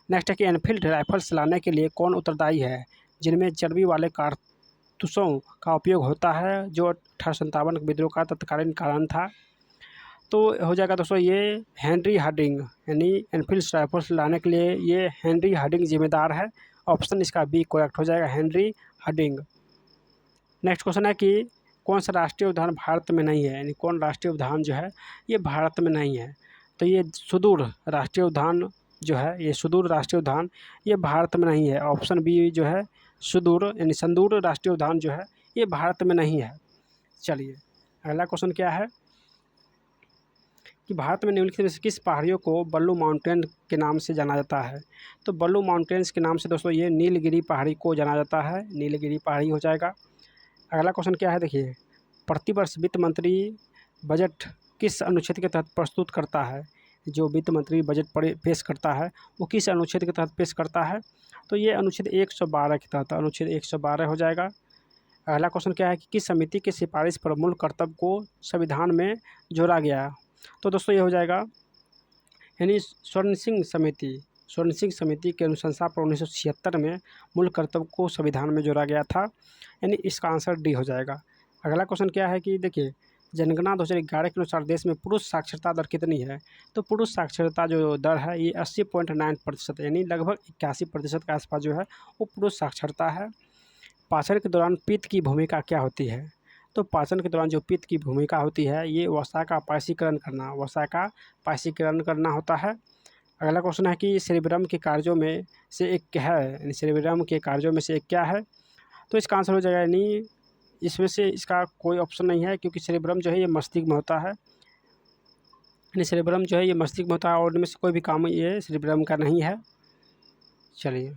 नेक्स्ट है कि एनफील्ड राइफल्स चलाने के लिए कौन उत्तरदायी है, जिनमें चर्बी वाले कारतूसों का उपयोग होता है, जो 1857 विद्रोह का तत्कालीन कारण था। तो हो जाएगा दोस्तों ये हेनरी हार्डिंग, यानी एनफील्ड राइफल्स लाने के लिए ये हेनरी हार्डिंग जिम्मेदार है, ऑप्शन इसका बी करेक्ट हो जाएगा, हेनरी हार्डिंग। नेक्स्ट क्वेश्चन है कि कौन सा राष्ट्रीय उद्यान भारत में नहीं है, यानी कौन राष्ट्रीय उद्यान जो है ये भारत में नहीं है। तो ये सुदूर राष्ट्रीय उद्यान जो है, ये सुदूर राष्ट्रीय उद्यान ये भारत में नहीं है, ऑप्शन बी जो है सुदूर यानी संदूर राष्ट्रीय उद्यान जो है ये भारत में नहीं है। चलिए अगला क्वेश्चन क्या है कि भारत में निम्नलिखित में से किस पहाड़ियों को बल्लू माउंटेन के नाम से जाना जाता है। तो बल्लू माउंटेन्स के नाम से दोस्तों ये नीलगिरी पहाड़ी को जाना जाता है, नीलगिरी पहाड़ी हो जाएगा। अगला क्वेश्चन क्या है, देखिए प्रतिवर्ष वित्त मंत्री बजट किस अनुच्छेद के तहत प्रस्तुत करता है। जो वित्त मंत्री बजट पेश करता है वो किस अनुच्छेद के तहत पेश करता है। तो ये अनुच्छेद 112 के तहत, अनुच्छेद 112 हो जाएगा। अगला क्वेश्चन क्या है कि किस समिति की सिफारिश पर मूल कर्तव्य को संविधान में जोड़ा गया। तो दोस्तों ये हो जाएगा यानी स्वर्ण सिंह समिति के अनुशंसा पर 1976 में मूल कर्तव्य को संविधान में जोड़ा गया था, यानी इसका आंसर डी हो जाएगा। अगला क्वेश्चन क्या है कि देखिए जनगणना 2011 के अनुसार देश में पुरुष साक्षरता दर कितनी है? तो पुरुष साक्षरता जो दर है ये 80.9% यानी लगभग 81% के आसपास जो है वो पुरुष साक्षरता है। पाचन के दौरान पित्त की भूमिका क्या होती है? तो पाचन के दौरान जो पित्त की भूमिका होती है ये वसा का पायसीकरण करना होता है। अगला क्वेश्चन है कि सेरेब्रम के कार्यों में से एक क्या है, यानी सेरेब्रम के कार्यों में से एक क्या है? तो इसका आंसर हो जाएगा यानी इसमें से इसका कोई ऑप्शन नहीं है, क्योंकि सेरेब्रम जो है ये मस्तिष्क में होता है, यानी सेरेब्रम जो है ये मस्तिष्क में होता है और इनमें से कोई भी काम ये सेरेब्रम का नहीं है। चलिए,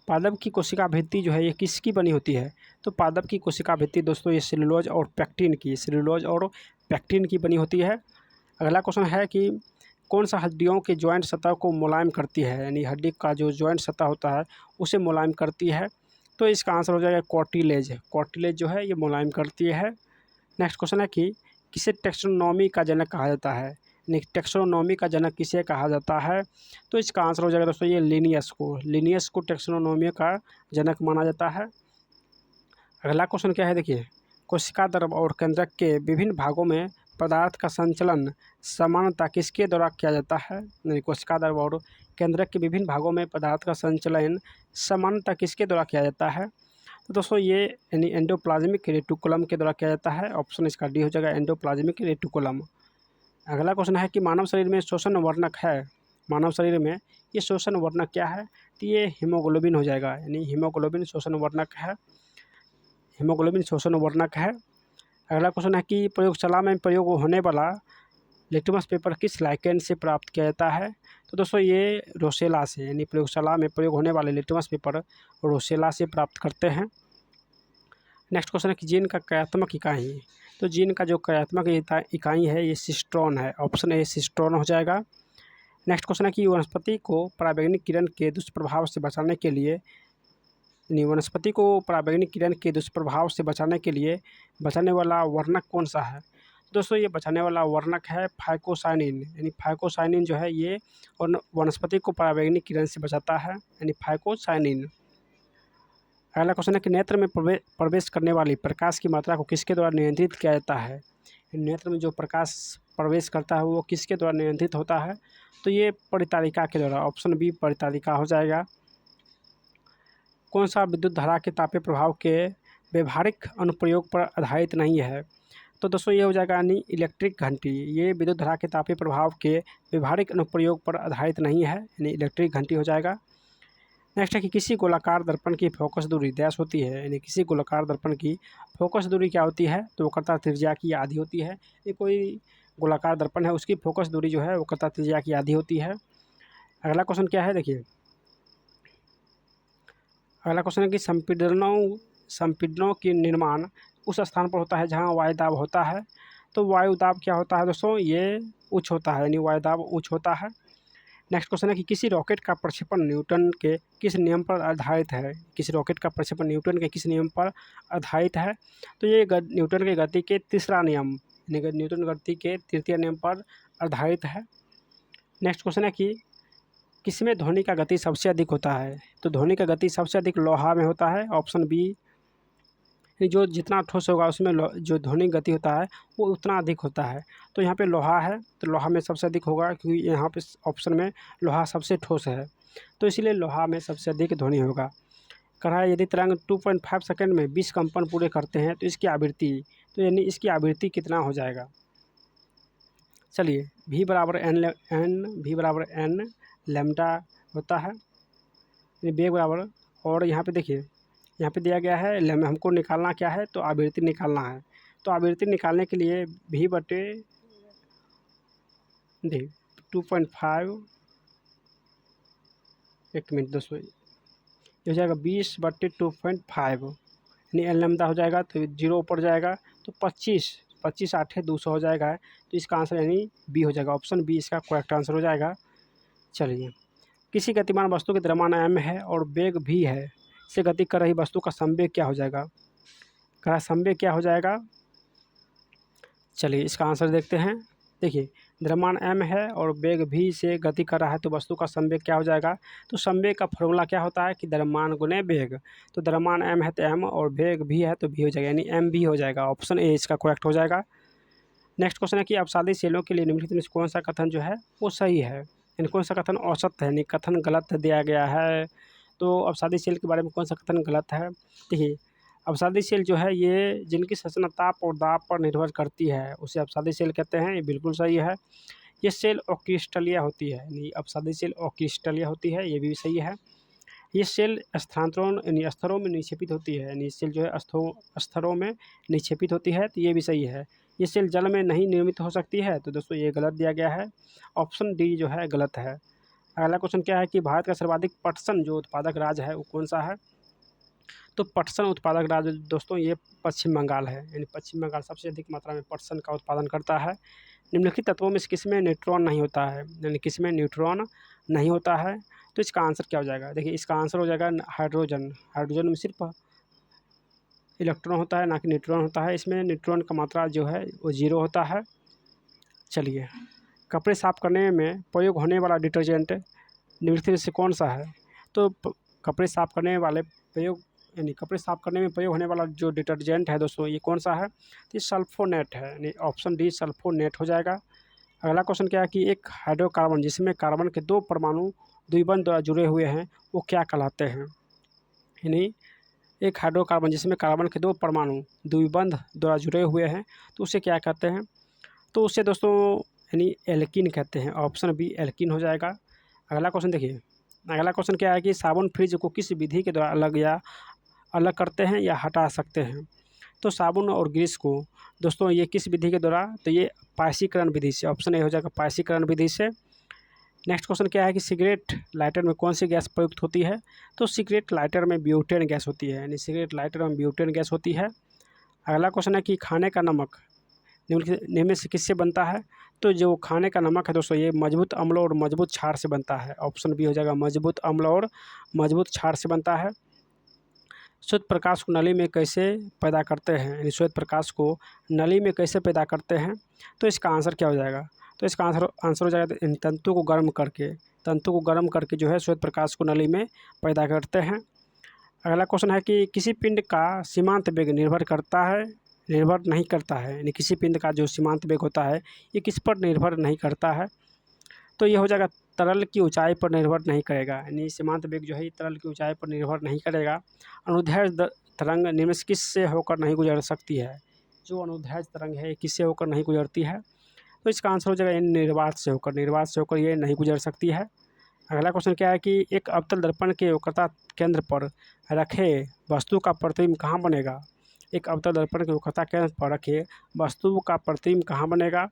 पादप की कोशिका भित्ति जो है ये किसकी बनी होती है? तो पादप की कोशिका भित्ति दोस्तों ये सेलुलोज और पैक्टिन की बनी होती है। अगला क्वेश्चन है कि कौन सा हड्डियों के जॉइंट सतह को मुलायम करती है, यानी हड्डी का जो जॉइंट सतह होता है उसे मुलायम करती है? तो इसका आंसर हो जाएगा कार्टिलेज जो है ये मुलायम करती है। नेक्स्ट क्वेश्चन है कि किसे टैक्सोनॉमी का जनक कहा जाता है, यानी टैक्सोनॉमी का जनक किसे कहा जाता है? तो इसका आंसर हो जाएगा दोस्तों ये लिनियस को टैक्सोनॉमी का जनक माना जाता है। अगला क्वेश्चन क्या है, देखिए, कोशिका द्रव और केंद्रक के विभिन्न भागों में पदार्थ का संचलन समानता किसके द्वारा किया जाता है? यानी कोशिका द्रव और केंद्रक के विभिन्न भागों में पदार्थ का संचलन समानता किसके द्वारा किया जाता है? तो दोस्तों ये यानी एंडोप्लाज्मिक रेटिकुलम के द्वारा किया जाता है। ऑप्शन इसका डी हो जाएगा, एंडोप्लाज्मिक रेटिकुलम। अगला क्वेश्चन है कि मानव शरीर में शोषण वर्णक है, मानव शरीर में ये शोषण वर्णक क्या है? तो ये हीमोग्लोबिन हो जाएगा, यानी हीमोग्लोबिन शोषण वर्णक है। अगला क्वेश्चन है कि प्रयोगशाला में प्रयोग होने वाला लिटमस पेपर किस लाइकेन से प्राप्त किया जाता है? तो दोस्तों ये रोसेला से, यानी प्रयोगशाला में प्रयोग होने वाले लिटमस पेपर रोसेला से प्राप्त करते हैं। नेक्स्ट क्वेश्चन है कि जीन का कार्यात्मक इकाई, तो जीन का जो कार्यात्मक इकाई है ये सिस्ट्रॉन है। ऑप्शन ए सिस्ट्रॉन हो जाएगा। नेक्स्ट क्वेश्चन है कि वनस्पति को पराबैंगनी किरण के दुष्प्रभाव से बचाने के लिए बचाने वाला वर्णक कौन सा है? दोस्तों ये बचाने वाला वर्णक है फाइकोसाइनिन, यानी फाइकोसाइनिन जो है ये वनस्पति को पराबैंगनी किरण से बचाता है, यानी फाइकोसाइनिन। अगला क्वेश्चन है कि नेत्र में प्रवेश करने वाली प्रकाश की मात्रा को किसके द्वारा नियंत्रित किया जाता है? नेत्र में जो प्रकाश प्रवेश करता है वो किसके द्वारा नियंत्रित होता है? तो ये परितालिका के द्वारा। ऑप्शन बी परितालिका हो जाएगा। कौन सा विद्युत धारा के तापीय प्रभाव के व्यवहारिक अनुप्रयोग पर आधारित नहीं है? तो दोस्तों ये हो जाएगा यानी इलेक्ट्रिक घंटी। ये विद्युत धारा के तापीय प्रभाव के व्यवहारिक अनुप्रयोग पर आधारित नहीं है, यानी इलेक्ट्रिक घंटी हो जाएगा। नेक्स्ट है कि किसी गोलाकार दर्पण की फोकस दूरी डैश होती है, यानी किसी गोलाकार दर्पण की फोकस दूरी क्या होती है? तो वक्रता त्रिज्या की आधी होती है। ये कोई गोलाकार दर्पण है उसकी फोकस दूरी जो है वक्रता त्रिज्या की आधी होती है। अगला क्वेश्चन क्या है, देखिए, अगला क्वेश्चन है कि संपीड़नों की निर्माण उस स्थान पर होता है जहां वायुदाब होता है। तो वायुदाब क्या होता है दोस्तों? ये उच्च होता है, यानी वायुदाब उच्च होता है। नेक्स्ट क्वेश्चन है कि किसी रॉकेट का प्रक्षेपण न्यूटन के किस नियम पर आधारित है? किसी रॉकेट का प्रक्षेपण न्यूटन के किस नियम पर आधारित है? तो ये न्यूटन के गति के तीसरा नियम, यानी न्यूटन गति के तृतीय नियम पर आधारित है। नेक्स्ट क्वेश्चन है कि किसमें ध्वनि का गति सबसे अधिक होता है? तो ध्वनि का गति सबसे अधिक लोहा में होता है। ऑप्शन बी, जो जितना ठोस होगा उसमें जो ध्वनि गति होता है वो उतना अधिक होता है। तो यहाँ पे लोहा है तो लोहा में सबसे अधिक होगा, क्योंकि यहाँ पे ऑप्शन में लोहा सबसे ठोस है, तो इसीलिए लोहा में सबसे अधिक ध्वनि होगा। कहा यदि तरंग 2.5 सेकंड में 20 कंपन पूरे करते हैं तो इसकी आवृत्ति, तो यानी इसकी आवृत्ति कितना हो जाएगा? चलिए, v बराबर n लैम्डा होता है, वेग बराबर, और यहाँ पे देखिए यहाँ पे दिया गया है हमको निकालना क्या है? तो आवृत्ति निकालना है। तो आवृत्ति निकालने के लिए v बटे 2.5, एक मिनट दोस्तों, ये हो जाएगा 20 बटे 2.5, यानी एल लैम्डा हो जाएगा तो 0 ऊपर जाएगा तो 25 8 200 हो जाएगा। तो इसका आंसर यानी बी हो जाएगा। ऑप्शन बी इसका करेक्ट आंसर हो जाएगा। चलिए, किसी गतिमान वस्तु के द्रव्यमान m है और वेग v है, से गति कर रही वस्तु का संवेग क्या हो जाएगा? संवेग क्या हो जाएगा? चलिए इसका आंसर देखते हैं। देखिए द्रव्यमान m है और वेग v से गति कर रहा है, तो वस्तु का संवेग क्या हो जाएगा, तो संवेग का फॉर्मूला क्या होता है कि द्रव्यमान गुने वेग। तो द्रव्यमान m है तो m और वेग v है तो v हो जाएगा, यानी m v हो जाएगा। ऑप्शन ए इसका करेक्ट हो जाएगा। नेक्स्ट क्वेश्चन है कि अपसादी सेलों के लिए निम्नलिखित में से कौन सा कथन जो है वो सही है, यानी कौन सा कथन औसत है, यानी कथन गलत दिया गया है। तो अपसादी सेल के बारे में कौन सा कथन गलत है। देखिए अपसादी सेल जो है ये जिनकी संरचना ताप और दाब पर निर्भर करती है उसे अपसादी सेल कहते हैं, ये बिल्कुल सही है। ये सेल अक्रिस्टलीय होती है, यानी अपसादी सेल अक्रिस्टलीय होती है, ये भी सही है। ये सेल स्थानांतरण यानी स्तरों में निक्षेपित होती है, यानी सेल जो है स्तरों में निक्षेपित होती है, तो ये भी सही है। ये सेल जल में नहीं निर्मित हो सकती है, तो दोस्तों ये गलत दिया गया है, ऑप्शन डी जो है गलत है। अगला क्वेश्चन क्या है कि भारत का सर्वाधिक पटसन जो उत्पादक राज्य है वो कौन सा है। तो पटसन उत्पादक राज्य दोस्तों ये पश्चिम बंगाल है, यानी पश्चिम बंगाल सबसे अधिक मात्रा में पटसन का उत्पादन करता है। निम्नलिखित तत्वों में से किसमें न्यूट्रॉन नहीं होता है, यानी किसमें न्यूट्रॉन नहीं होता है। तो इसका आंसर क्या हो जाएगा, देखिए इसका आंसर हो जाएगा हाइड्रोजन। हाइड्रोजन में सिर्फ इलेक्ट्रॉन होता है ना कि न्यूट्रॉन होता है, इसमें न्यूट्रॉन का मात्रा जो है वो 0 होता है। चलिए कपड़े साफ करने में प्रयोग होने वाला डिटर्जेंट निम्नलिखित में से कौन सा है। तो कपड़े साफ करने वाले प्रयोग यानी कपड़े साफ करने में प्रयोग होने वाला जो डिटर्जेंट है दोस्तों ये कौन सा है, तो ये सल्फोनेट है, यानी ऑप्शन डी सल्फोनेट हो जाएगा। अगला क्वेश्चन क्या है कि एक हाइड्रोकार्बन जिसमें कार्बन के 2 परमाणु द्विबंध द्वारा जुड़े हुए हैं वो क्या कहलाते हैं। यानी एक हाइड्रोकार्बन जिसमें कार्बन के 2 परमाणु द्विबंध द्वारा जुड़े हुए हैं तो उसे क्या कहते हैं। तो उसे दोस्तों यानी एल्कीन कहते हैं, ऑप्शन बी एल्कीन हो जाएगा। अगला क्वेश्चन देखिए, अगला क्वेश्चन क्या है कि साबुन फ्रिज को किस विधि के द्वारा अलग करते हैं या हटा सकते हैं। तो साबुन और ग्रीस को दोस्तों ये किस विधि के द्वारा, तो ये पायसीकरण विधि से, ऑप्शन ए हो जाएगा पायसीकरण विधि से। नेक्स्ट क्वेश्चन क्या है कि सिगरेट लाइटर में कौन सी गैस प्रयुक्त होती है। तो सिगरेट लाइटर में ब्यूटेन गैस होती है, यानी सिगरेट लाइटर में ब्यूटेन गैस होती है। अगला क्वेश्चन है कि खाने का नमक निम्न में से किससे बनता है। तो जो खाने का नमक है दोस्तों ये मजबूत अम्ल और मजबूत क्षार से बनता है, ऑप्शन बी हो जाएगा मजबूत अम्ल और मजबूत क्षार से बनता है। श्वेत प्रकाश को नली में कैसे पैदा करते हैं, यानी श्वेत प्रकाश को नली में कैसे पैदा करते हैं। तो इसका आंसर क्या हो जाएगा, तो इसका आंसर हो जाएगा इन तंतु को गर्म करके जो है श्वेत प्रकाश को नली में पैदा करते हैं। अगला क्वेश्चन है कि किसी पिंड का सीमांत वेग निर्भर नहीं करता है, यानी किसी पिंड का जो सीमांत वेग होता है ये किस पर निर्भर नहीं करता है। तो ये हो जाएगा तरल की ऊंचाई पर निर्भर नहीं करेगा, यानी सीमांत वेग जो है तरल की ऊंचाई पर निर्भर नहीं करेगा। अनुदैर्ध्य तरंग निम्न किससे होकर नहीं गुजर सकती है। जो अनुदैर्ध्य तरंग है किससे होकर नहीं गुजरती है। तो इसका आंसर हो जाएगा निर्वात से होकर ये नहीं गुजर सकती है। अगला क्वेश्चन क्या है कि एक अवतल दर्पण के वक्रता केंद्र पर रखे वस्तु का प्रतिबिंब कहाँ बनेगा। एक अवतल दर्पण के वक्रता केंद्र पर रखे वस्तु का प्रतिबिंब कहाँ बनेगा।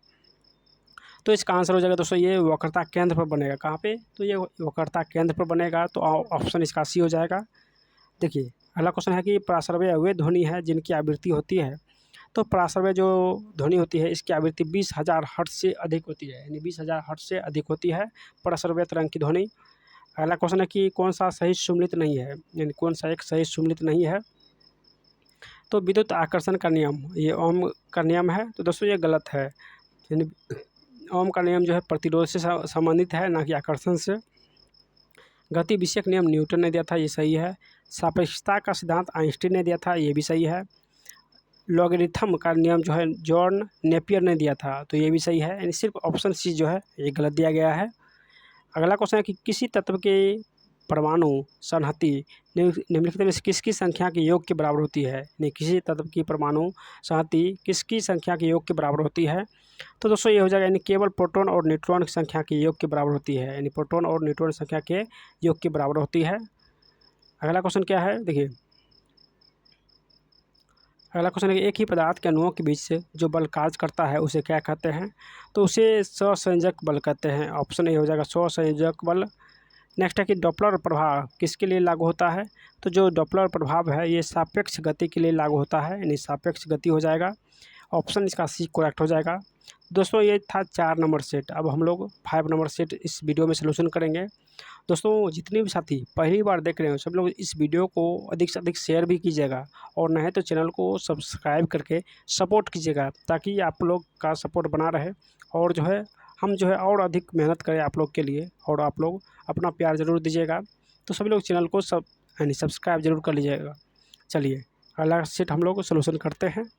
तो इसका आंसर हो जाएगा दोस्तों ये वक्रता केंद्र पर बनेगा, कहाँ पे, तो ये वक्रता केंद्र पर बनेगा, तो ऑप्शन इसका सी हो जाएगा। देखिए अगला क्वेश्चन है कि प्रासर्वय वे ध्वनि है जिनकी आवृत्ति होती है। तो प्रासर्वय जो ध्वनि होती है इसकी आवृत्ति 20,000 हर्ट्ज से अधिक होती है, यानी 20,000 हर्ट्ज से अधिक होती है प्रासर्वय तरंग की ध्वनि। अगला क्वेश्चन है कि कौन सा सही सुमेलित नहीं है, यानी कौन सा एक सही सुमेलित नहीं है। तो विद्युत आकर्षण का नियम ये ओम का नियम है, तो दोस्तों ये गलत है, यानी ओम का नियम जो है प्रतिरोध से संबंधित है ना कि आकर्षण से। गति विषयक नियम न्यूटन ने दिया था, ये सही है। सापेक्षता का सिद्धांत आइंस्टीन ने दिया था, ये भी सही है। लॉगरिथम का नियम जो है जॉन नेपियर ने दिया था, तो ये भी सही है, यानी सिर्फ ऑप्शन सी जो है ये गलत दिया गया है। अगला क्वेश्चन है कि किसी तत्व के परमाणु संहति निम्नलिखित में से किसकी संख्या के योग के बराबर होती है, यानी किसी तत्व की परमाणु संहति किसकी संख्या के योग के बराबर होती है। तो दोस्तों ये हो जाएगा यानी केवल प्रोटॉन और न्यूट्रॉन की संख्या के योग के बराबर होती है, यानी प्रोटॉन और न्यूट्रॉन संख्या के योग के बराबर होती है। अगला क्वेश्चन क्या है, देखिए अगला क्वेश्चन है कि एक ही पदार्थ के अणुओं के बीच से जो बल कार्य करता है उसे क्या कहते हैं। तो उसे सहसंयोजक बल कहते हैं, ऑप्शन ए हो जाएगा सहसंयोजक बल। नेक्स्ट है कि डॉपलर प्रभाव किसके लिए लागू होता है। तो जो डॉपलर प्रभाव है ये सापेक्ष गति के लिए लागू होता है, यानी सापेक्ष गति हो जाएगा, ऑप्शन इसका सी करेक्ट हो जाएगा। दोस्तों ये था 4 नंबर सेट, अब हम लोग 5 नंबर सेट इस वीडियो में सलूशन करेंगे। दोस्तों जितने भी साथी पहली बार देख रहे हो सब लोग इस वीडियो को अधिक से अधिक शेयर भी कीजिएगा, और नहीं तो चैनल को सब्सक्राइब करके सपोर्ट कीजिएगा, ताकि आप लोग का सपोर्ट बना रहे और जो है हम जो है और अधिक मेहनत करें आप लोग के लिए, और आप लोग अपना प्यार ज़रूर दीजिएगा। तो सभी लोग चैनल को यानी सब्सक्राइब जरूर कर लीजिएगा। चलिए अगला सेट हम लोग सोल्यूशन करते हैं।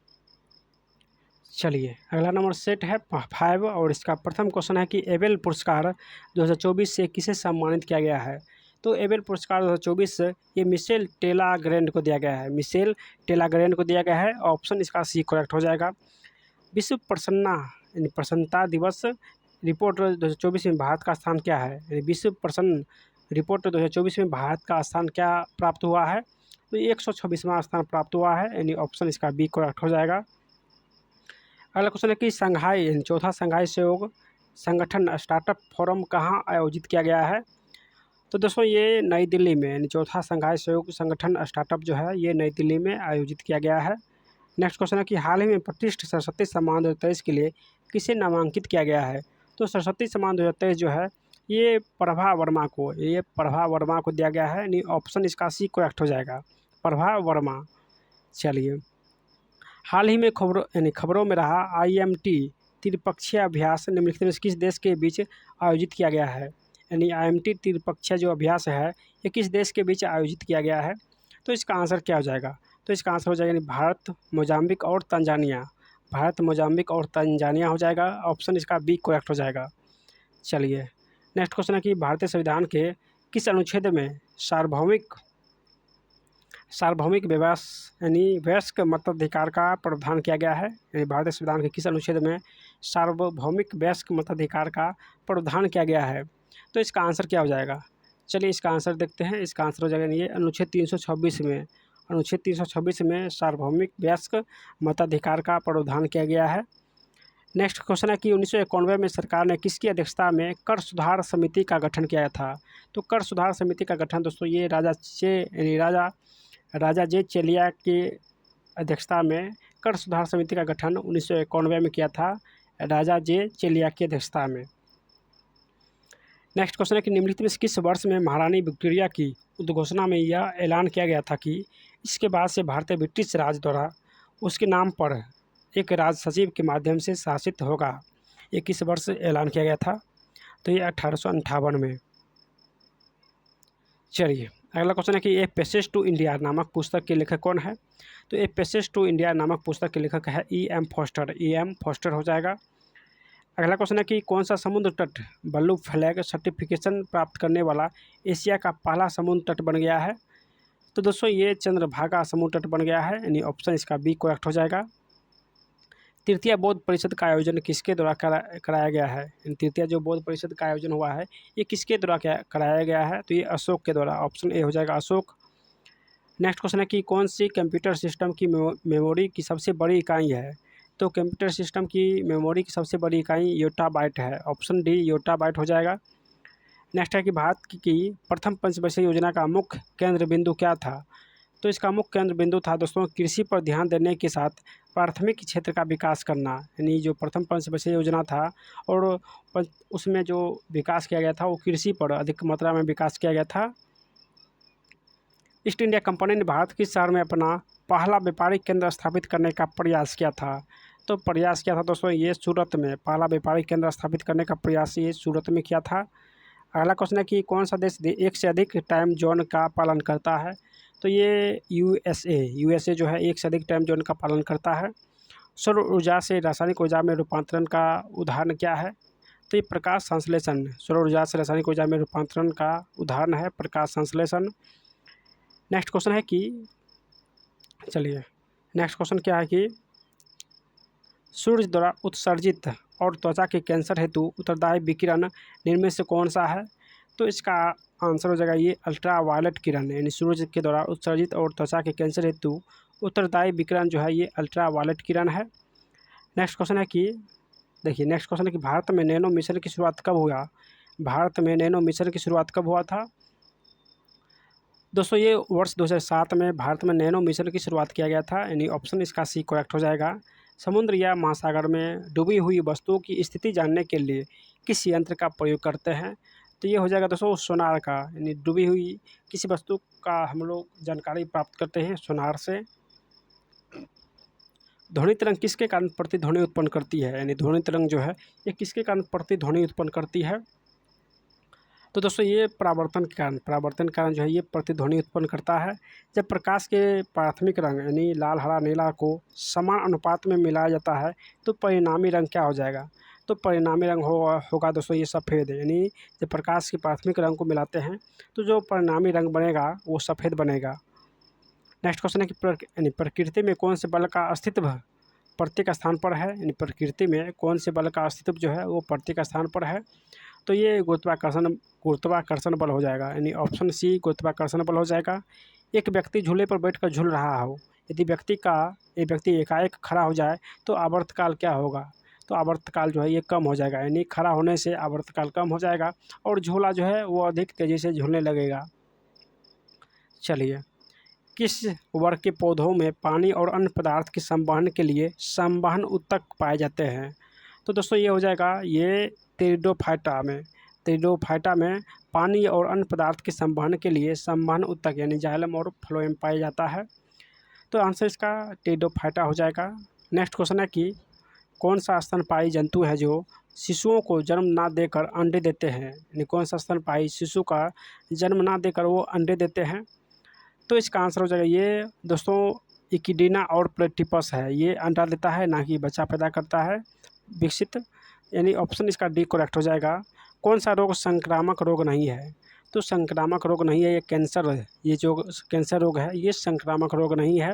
चलिए अगला नंबर सेट है 5, और इसका प्रथम क्वेश्चन है कि एबेल पुरस्कार 2024 से किसे सम्मानित किया गया है। तो एबेल पुरस्कार 2024 ये मिशेल टेलाग्रैंड को दिया गया है, मिशेल टेलाग्रैंड को दिया गया है। ऑप्शन इसका सी करेक्ट हो जाएगा। विश्व प्रसन्ना यानी प्रसन्नता दिवस रिपोर्ट 2024 में भारत का स्थान क्या है, यानी विश्व प्रसन्न रिपोर्ट 2024 में भारत का स्थान क्या प्राप्त हुआ है। तो 126वां स्थान प्राप्त हुआ है, यानी ऑप्शन इसका बी करेक्ट हो जाएगा। अगला क्वेश्चन है कि संघाई यानी चौथा संघाई सहयोग संगठन स्टार्टअप फोरम कहाँ आयोजित किया गया है। तो दोस्तों ये नई दिल्ली में, यानी चौथा संघाई सहयोग संगठन स्टार्टअप जो है ये नई दिल्ली में आयोजित किया गया है। नेक्स्ट क्वेश्चन है कि हाल ही में प्रतिष्ठित सरस्वती सम्मान 2023 के लिए किसे नामांकित किया गया है। तो सरस्वती सम्मान 2023 जो है ये प्रभा वर्मा को दिया गया है, यानी ऑप्शन इसका सी करेक्ट हो जाएगा, प्रभा वर्मा। चलिए हाल ही में खबरों में रहा IMT त्रिपक्षीय अभ्यास निम्नलिखित में किस देश के बीच आयोजित किया गया है। यानी IMT त्रिपक्षीय जो अभ्यास है ये किस देश के बीच आयोजित किया गया है। तो इसका आंसर क्या हो जाएगा। तो इसका आंसर हो जाएगा यानी भारत, मोजाम्बिक और तंजानिया। भारत, मोजाम्बिक और तंजानिया हो जाएगा। ऑप्शन इसका बी करेक्ट हो जाएगा। चलिए नेक्स्ट क्वेश्चन है कि भारतीय संविधान के किस अनुच्छेद में सार्वभौमिक यानी वयस्क मताधिकार का प्रावधान किया गया है। यानी भारतीय संविधान के किस अनुच्छेद में सार्वभौमिक वयस्क मताधिकार का प्रावधान किया गया है। तो इसका आंसर क्या हो जाएगा। चलिए इसका आंसर देखते हैं। इसका आंसर हो जाएगा ये अनुच्छेद 326 में, अनुच्छेद 326 में सार्वभौमिक वयस्क मताधिकार का प्रावधान किया गया है। नेक्स्ट क्वेश्चन है कि 1991 में सरकार ने किसकी अध्यक्षता में कर सुधार समिति का गठन किया था। तो कर सुधार समिति का गठन दोस्तों ये राजा जे चेलिया की अध्यक्षता में कर सुधार समिति का गठन 1991 में किया था, राजा जे चेलिया की अध्यक्षता में। नेक्स्ट क्वेश्चन है कि निम्नलिखित में किस वर्ष में महारानी विक्टोरिया की उद्घोषणा में यह ऐलान किया गया था कि इसके बाद से भारतीय ब्रिटिश राज द्वारा उसके नाम पर एक राज सचिव के माध्यम से शासित होगा। ये किस वर्ष ऐलान किया गया था। तो ये 1858 में। चलिए अगला क्वेश्चन है कि ए पैसेज टू इंडिया नामक पुस्तक के लेखक कौन है। तो ए पैसेज टू इंडिया नामक पुस्तक के लेखक है E.M. फॉस्टर हो जाएगा। अगला क्वेश्चन है कि कौन सा समुद्र तट ब्लू फ्लैग सर्टिफिकेशन प्राप्त करने वाला एशिया का पहला समुद्र तट बन गया है। तो दोस्तों ये चंद्रभागा समुद्र तट बन गया है, यानी ऑप्शन इसका बी करेक्ट हो जाएगा। तृतीय बौद्ध परिषद का आयोजन किसके द्वारा कराया गया है। तृतीय जो बौद्ध परिषद का आयोजन हुआ है ये किसके द्वारा कराया गया है। तो ये अशोक के द्वारा, ऑप्शन ए हो जाएगा अशोक। नेक्स्ट क्वेश्चन है कि कौन सी कंप्यूटर सिस्टम की मेमोरी की सबसे बड़ी इकाई है। तो कंप्यूटर सिस्टम की मेमोरी की सबसे बड़ी इकाई योटाबाइट है, ऑप्शन डी योटाबाइट हो जाएगा। नेक्स्ट है कि भारत की प्रथम पंचवर्षीय योजना का मुख्य केंद्र बिंदु क्या था। तो इसका मुख्य केंद्र बिंदु था दोस्तों कृषि पर ध्यान देने के साथ प्राथमिक क्षेत्र का विकास करना। यानी जो प्रथम पंचवर्षीय योजना था और उसमें जो विकास किया गया था वो कृषि पर अधिक मात्रा में विकास किया गया था। ईस्ट इंडिया कंपनी ने भारत के शहर में अपना पहला व्यापारिक केंद्र स्थापित करने का प्रयास किया था। तो प्रयास किया था दोस्तों ये सूरत में, पहला व्यापारिक केंद्र स्थापित करने का प्रयास ये सूरत में किया था। अगला क्वेश्चन है कि कौन सा देश एक से अधिक टाइम जोन का पालन करता है। तो ये यूएसए जो है एक से अधिक टाइम जोन का पालन करता है। सौर ऊर्जा से रासायनिक ऊर्जा में रूपांतरण का उदाहरण क्या है। तो ये प्रकाश संश्लेषण, सौर ऊर्जा से रासायनिक ऊर्जा में रूपांतरण का उदाहरण है प्रकाश संश्लेषण। नेक्स्ट क्वेश्चन है कि चलिए नेक्स्ट क्वेश्चन क्या है कि सूर्य द्वारा उत्सर्जित और त्वचा के कैंसर हेतु उत्तरदायी विकिरण निम्न में से कौन सा है। तो इसका आंसर हो जाएगा ये अल्ट्रा वायलेट किरण, यानी सूर्य के द्वारा उत्सर्जित और त्वचा के कैंसर हेतु उत्तरदायी विकिरण जो है ये अल्ट्रा वायलेट किरण है। नेक्स्ट क्वेश्चन है कि देखिए नेक्स्ट क्वेश्चन है कि भारत में नैनो मिशन की शुरुआत कब हुआ। भारत में नैनो मिशन की शुरुआत कब हुआ था। दोस्तों ये वर्ष 2007 में भारत में नैनो मिशन की शुरुआत किया गया था, यानी ऑप्शन इसका सी करेक्ट हो जाएगा। समुद्र या महासागर में डूबी हुई वस्तुओं की स्थिति जानने के लिए किस यंत्र का प्रयोग करते हैं। तो ये हो जाएगा दोस्तों सोनार का, यानी डूबी हुई किसी वस्तु का हम लोग जानकारी प्राप्त करते हैं सोनार से। ध्वनि तरंग किसके कारण प्रतिध्वनि उत्पन्न करती है, यानी ध्वनि तरंग जो है ये किसके कारण प्रतिध्वनि उत्पन्न करती है। तो दोस्तों ये परावर्तन के कारण जो है ये प्रतिध्वनि उत्पन्न करता है। जब प्रकाश के प्राथमिक रंग यानी लाल, हरा, नीला को समान अनुपात में मिलाया जाता है तो परिणामी रंग क्या हो जाएगा, तो परिणामी रंग होगा दोस्तों ये सफ़ेद। यानी जब प्रकाश के प्राथमिक रंग को मिलाते हैं तो जो परिणामी रंग बनेगा वो सफ़ेद बनेगा। नेक्स्ट क्वेश्चन है कि यानी प्रकृति में कौन से बल का अस्तित्व प्रत्येक स्थान पर है, यानी प्रकृति में कौन से बल का अस्तित्व जो है वो प्रत्येक स्थान पर है। तो ये गुरुत्वाकर्षण बल हो जाएगा, यानी ऑप्शन सी गुरुत्वाकर्षण बल हो जाएगा। एक व्यक्ति झूले पर बैठकर झूल रहा हो, यदि ये व्यक्ति एकाएक खड़ा हो जाए तो आवर्तकाल क्या होगा, तो आवर्तकाल जो है ये कम हो जाएगा, यानी खड़ा होने से आवर्तकाल कम हो जाएगा और झूला जो है वो अधिक तेज़ी से झूलने लगेगा। चलिए, किस वर्ग के पौधों में पानी और अन्य पदार्थ के संवहन के लिए संवहन ऊतक पाए जाते हैं, तो दोस्तों ये हो जाएगा ये टेरिडोफाइटा में पानी और अन्य पदार्थ के संवहन के लिए संवहन ऊतक यानी जाइलम और फ्लोएम पाया जाता है। तो आंसर इसका टेरिडोफाइटा हो जाएगा। नेक्स्ट क्वेश्चन है कि कौन सा स्तनपायी जंतु है जो शिशुओं को जन्म ना देकर अंडे देते हैं, यानी कौन सा स्तनपायी शिशु का जन्म ना देकर वो अंडे देते हैं। तो इसका आंसर हो जाएगा ये दोस्तों इकिडीना और प्लेटिपस है, ये अंडा देता है ना कि बच्चा पैदा करता है विकसित, यानी ऑप्शन इसका डी करेक्ट हो जाएगा। कौन सा रोग संक्रामक रोग नहीं है, तो संक्रामक रोग नहीं है ये कैंसर है, ये जो कैंसर रोग है ये संक्रामक रोग नहीं है।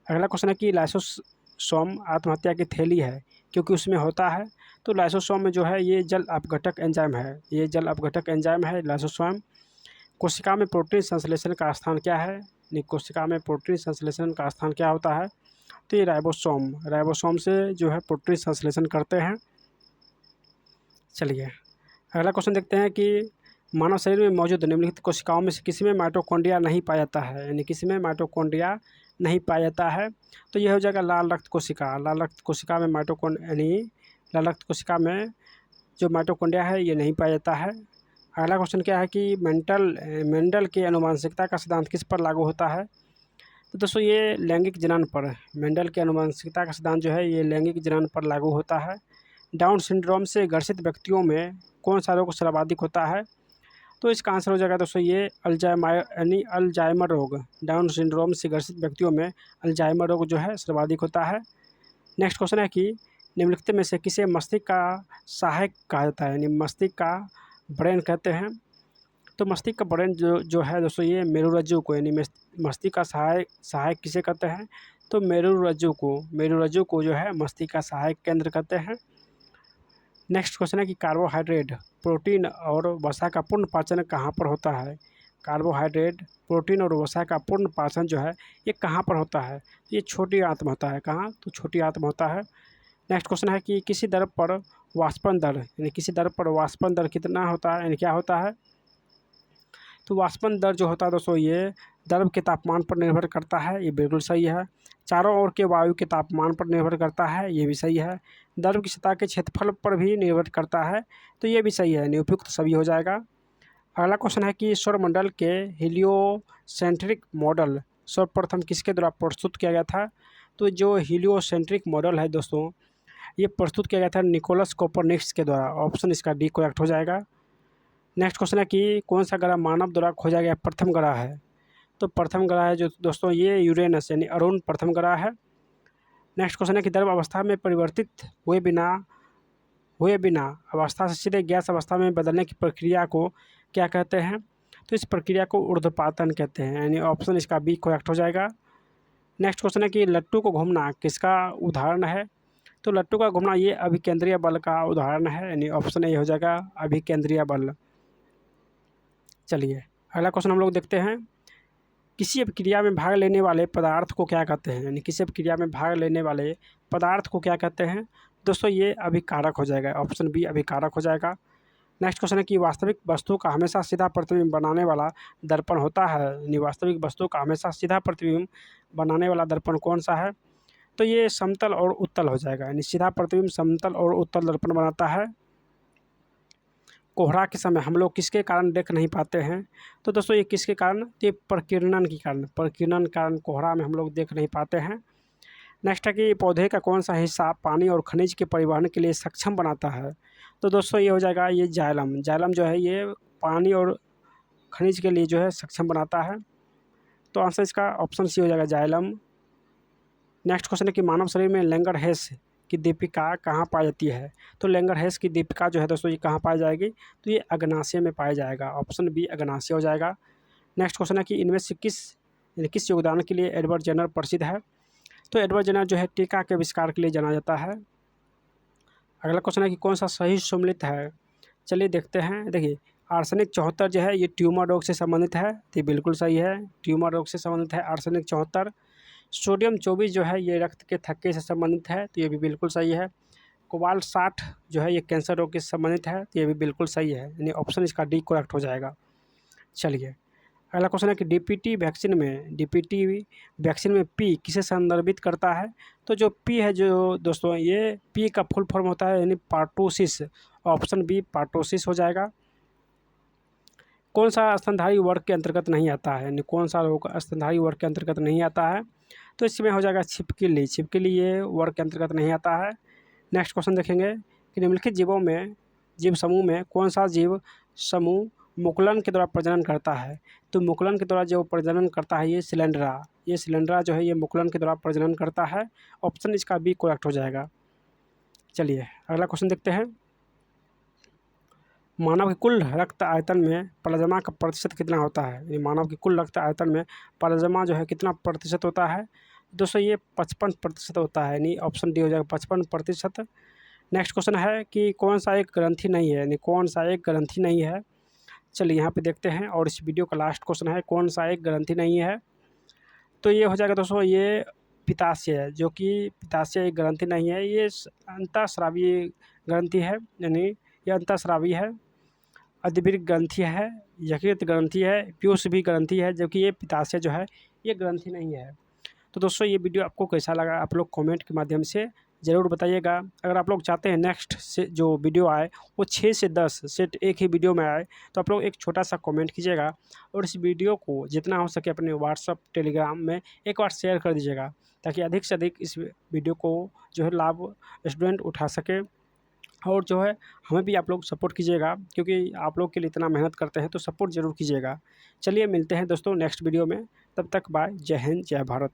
अगला क्वेश्चन है कि लाइसोसोम आत्महत्या की थैली है क्योंकि उसमें होता है, तो लाइसोसोम में जो है ये जल अपघटक एंजाइम है, लाइसोसोम। कोशिका में प्रोटीन संश्लेषण का स्थान क्या है, नहीं कोशिका में प्रोटीन संश्लेषण का स्थान क्या होता है, तो ये राइबोसोम से जो है प्रोटीन संश्लेषण करते हैं। चलिए अगला क्वेश्चन देखते हैं कि मानव शरीर में मौजूद निम्नलिखित कोशिकाओं में से किसी में माइटोकॉन्ड्रिया नहीं पाया जाता है, यानी किसी में माइटोकॉन्ड्रिया नहीं पाया जाता है। तो यह हो जाएगा लाल रक्त कोशिका में लाल रक्त कोशिका में जो माइटोकॉन्ड्रिया है ये नहीं पाया जाता है। अगला क्वेश्चन क्या है कि मेंडल के आनुवंशिकता का सिद्धांत किस पर लागू होता है, तो दोस्तों ये लैंगिक जनन पर, मेंडल के आनुवंशिकता का सिद्धांत जो है ये लैंगिक जनन पर लागू होता है। डाउन सिंड्रोम से ग्रसित व्यक्तियों में कौन सा रोग सर्वाधिक होता है, तो इसका आंसर हो जाएगा दोस्तों ये अल्जाइमर रोग। डाउन सिंड्रोम से ग्रसित व्यक्तियों में अल्जाइमर रोग जो है सर्वाधिक होता है। नेक्स्ट क्वेश्चन है कि निम्नलिखित में से किसे मस्तिष्क का सहायक कहा जाता है, यानी मस्तिष्क का ब्रेन कहते हैं। तो मस्तिष्क का ब्रेन जो है दोस्तों ये मेरुरज्जु को, यानी मस्तिष्क का सहायक किसे कहते हैं, तो मेरुरज्जु को जो है मस्तिष्क का सहायक केंद्र कहते हैं। नेक्स्ट क्वेश्चन है कि कार्बोहाइड्रेट, प्रोटीन और वसा का पूर्ण पाचन कहाँ पर होता है, कार्बोहाइड्रेट, प्रोटीन और वसा का पूर्ण पाचन जो है ये कहाँ पर होता है, ये छोटी आंत में होता है। कहाँ, तो छोटी आंत में होता है। नेक्स्ट क्वेश्चन है कि किसी द्रव पर वाष्पन दर कितना होता है, यानी क्या होता है, तो वाष्पन दर जो होता है दोस्तों ये द्रव के तापमान पर निर्भर करता है, ये बिल्कुल सही है। चारों ओर के वायु के तापमान पर निर्भर करता है, ये भी सही है। द्रव की सतह के क्षेत्रफल पर भी निर्भर करता है, तो ये भी सही है, यानी उपयुक्त सभी हो जाएगा। अगला क्वेश्चन है कि सौरमंडल के हीलियोसेंट्रिक मॉडल सर्वप्रथम किसके द्वारा प्रस्तुत किया गया था, तो जो हीलियोसेंट्रिक मॉडल है दोस्तों ये प्रस्तुत किया गया था निकोलस कोपरनिकस के द्वारा। ऑप्शन इसका डी करेक्ट हो जाएगा। नेक्स्ट क्वेश्चन है कि कौन सा ग्रह मानव द्वारा खोजा गया प्रथम ग्रह है, तो प्रथम ग्रह है जो दोस्तों ये यूरेनस यानी अरुण प्रथम ग्रह है। नेक्स्ट क्वेश्चन है कि द्रव अवस्था में परिवर्तित हुए बिना अवस्था से सीधे गैस अवस्था में बदलने की प्रक्रिया को क्या कहते हैं, तो इस प्रक्रिया को ऊर्ध्वपातन कहते हैं, यानी ऑप्शन इसका बी करेक्ट हो जाएगा। नेक्स्ट क्वेश्चन है कि लट्टू को घूमना किसका उदाहरण है, तो लट्टू का घूमना ये अभिकेंद्रीय बल का उदाहरण है, यानी ऑप्शन ए हो जाएगा अभिकेंद्रीय बल। चलिए अगला क्वेश्चन हम लोग देखते हैं, किसी अभिक्रिया में भाग लेने वाले पदार्थ को क्या कहते हैं, यानी किसी अभिक्रिया में भाग लेने वाले पदार्थ को क्या कहते हैं, दोस्तों ये अभिकारक हो जाएगा, ऑप्शन बी अभिकारक हो जाएगा। नेक्स्ट क्वेश्चन है कि वास्तविक वस्तु का हमेशा सीधा प्रतिबिंब बनाने वाला दर्पण होता है, यानी वास्तविक वस्तु का हमेशा सीधा प्रतिबिंब बनाने वाला दर्पण कौन सा है, तो ये समतल और उत्तल हो जाएगा, यानी सीधा प्रतिबिंब समतल और उत्तल दर्पण बनाता है। कोहरा के समय हम लोग किसके कारण देख नहीं पाते हैं, तो दोस्तों ये किसके कारण, ये प्रकीर्णन के कारण कोहरा में हम लोग देख नहीं पाते हैं। नेक्स्ट है कि पौधे का कौन सा हिस्सा पानी और खनिज के परिवहन के लिए सक्षम बनाता है। तो दोस्तों ये हो जाएगा ये जाइलम। जाइलम जो है ये पानी और खनिज के लिए जो है सक्षम बनाता है। तो आंसर इसका ऑप्शन सी हो जाएगा जाइलम। नेक्स्ट क्वेश्चन है कि मानव शरीर में लैंगरहैस की दीपिका कहाँ पाई जाती है। तो लैंगरहैस की दीपिका जो है दोस्तों ये कहाँ पाई जाएगी, तो ये अग्नाशय में पाया जाएगा। ऑप्शन बी अग्नाशय हो जाएगा। नेक्स्ट क्वेश्चन है कि इनमें से किस योगदान के लिए एडवर्ड जेनर प्रसिद्ध है। तो एडवर्ड जेनर जो है टीका के आविष्कार के लिए जाना जाता है। अगला क्वेश्चन है कि कौन सा सही सम्मिलित है। चलिए देखते हैं। देखिए आर्सेनिक 74 जो है ये ट्यूमर रोग से संबंधित है, तो ये बिल्कुल सही है, ट्यूमर रोग से संबंधित है आर्सेनिक 74। सोडियम 24 जो है ये रक्त के थक्के से संबंधित है, तो ये भी बिल्कुल सही है। कोबाल्ट 60 जो है ये कैंसर रोग से संबंधित है, तो ये भी बिल्कुल सही है, यानी ऑप्शन इसका डी करेक्ट हो जाएगा। चलिए अगला क्वेश्चन है कि डीपीटी वैक्सीन में पी किसे संदर्भित करता है। तो जो पी है जो दोस्तों ये पी का फुल फॉर्म होता है यानी पार्टोसिस। ऑप्शन बी पार्टोसिस हो जाएगा। कौन सा स्तनधारी वर्ग के अंतर्गत नहीं आता है, यानी कौन सा रोग स्तनधारी वर्ग के अंतर्गत नहीं आता है। तो इसमें हो जाएगा छिपकली। छिपकली ये वर्ग के अंतर्गत नहीं आता है। नेक्स्ट क्वेश्चन देखेंगे कि निम्नलिखित जीव समूह में कौन सा जीव समूह मुकुलन के द्वारा प्रजनन करता है। तो मुकुलन के द्वारा जो प्रजनन करता है ये सिलेंडरा जो है ये मुकुलन के द्वारा प्रजनन करता है। ऑप्शन इसका बी करेक्ट हो जाएगा। चलिए अगला क्वेश्चन देखते हैं। मानव के कुल रक्त आयतन में प्लाज्मा का प्रतिशत कितना होता है। ये मानव के कुल रक्त आयतन में प्लाज्मा जो है कितना प्रतिशत होता है। दोस्तों ये 55% होता है, यानी ऑप्शन डी हो जाएगा 55%। नेक्स्ट क्वेश्चन है कि कौन सा एक ग्रंथि नहीं है, यानी कौन सा एक ग्रंथि नहीं है। चलिए यहाँ पे देखते हैं और इस वीडियो का लास्ट क्वेश्चन है कौन सा एक ग्रंथि नहीं है। तो ये हो जाएगा दोस्तों ये पित्ताशय है, जो कि पित्ताशय एक ग्रंथि नहीं है, ये अंतःस्रावी ग्रंथि है, यानी ये अंतःस्रावी है। अधीवृक्क ग्रंथि है, यकृत ग्रंथि है, पीयूष भी ग्रंथि है, जबकि ये पित्ताशय जो है ये ग्रंथि नहीं है। तो दोस्तों ये वीडियो आपको कैसा लगा आप लोग कमेंट के माध्यम से ज़रूर बताइएगा। अगर आप लोग चाहते हैं नेक्स्ट से जो वीडियो आए वो 6 से 10 सेट एक ही वीडियो में आए, तो आप लोग एक छोटा सा कमेंट कीजिएगा और इस वीडियो को जितना हो सके अपने व्हाट्सअप टेलीग्राम में एक बार शेयर कर दीजिएगा, ताकि अधिक से अधिक इस वीडियो को जो है लाभ स्टूडेंट उठा सके। और जो है हमें भी आप लोग सपोर्ट कीजिएगा, क्योंकि आप लोग के लिए इतना मेहनत करते हैं, तो सपोर्ट ज़रूर कीजिएगा। चलिए मिलते हैं दोस्तों नेक्स्ट वीडियो में, तब तक बाय। जय हिंद जय भारत।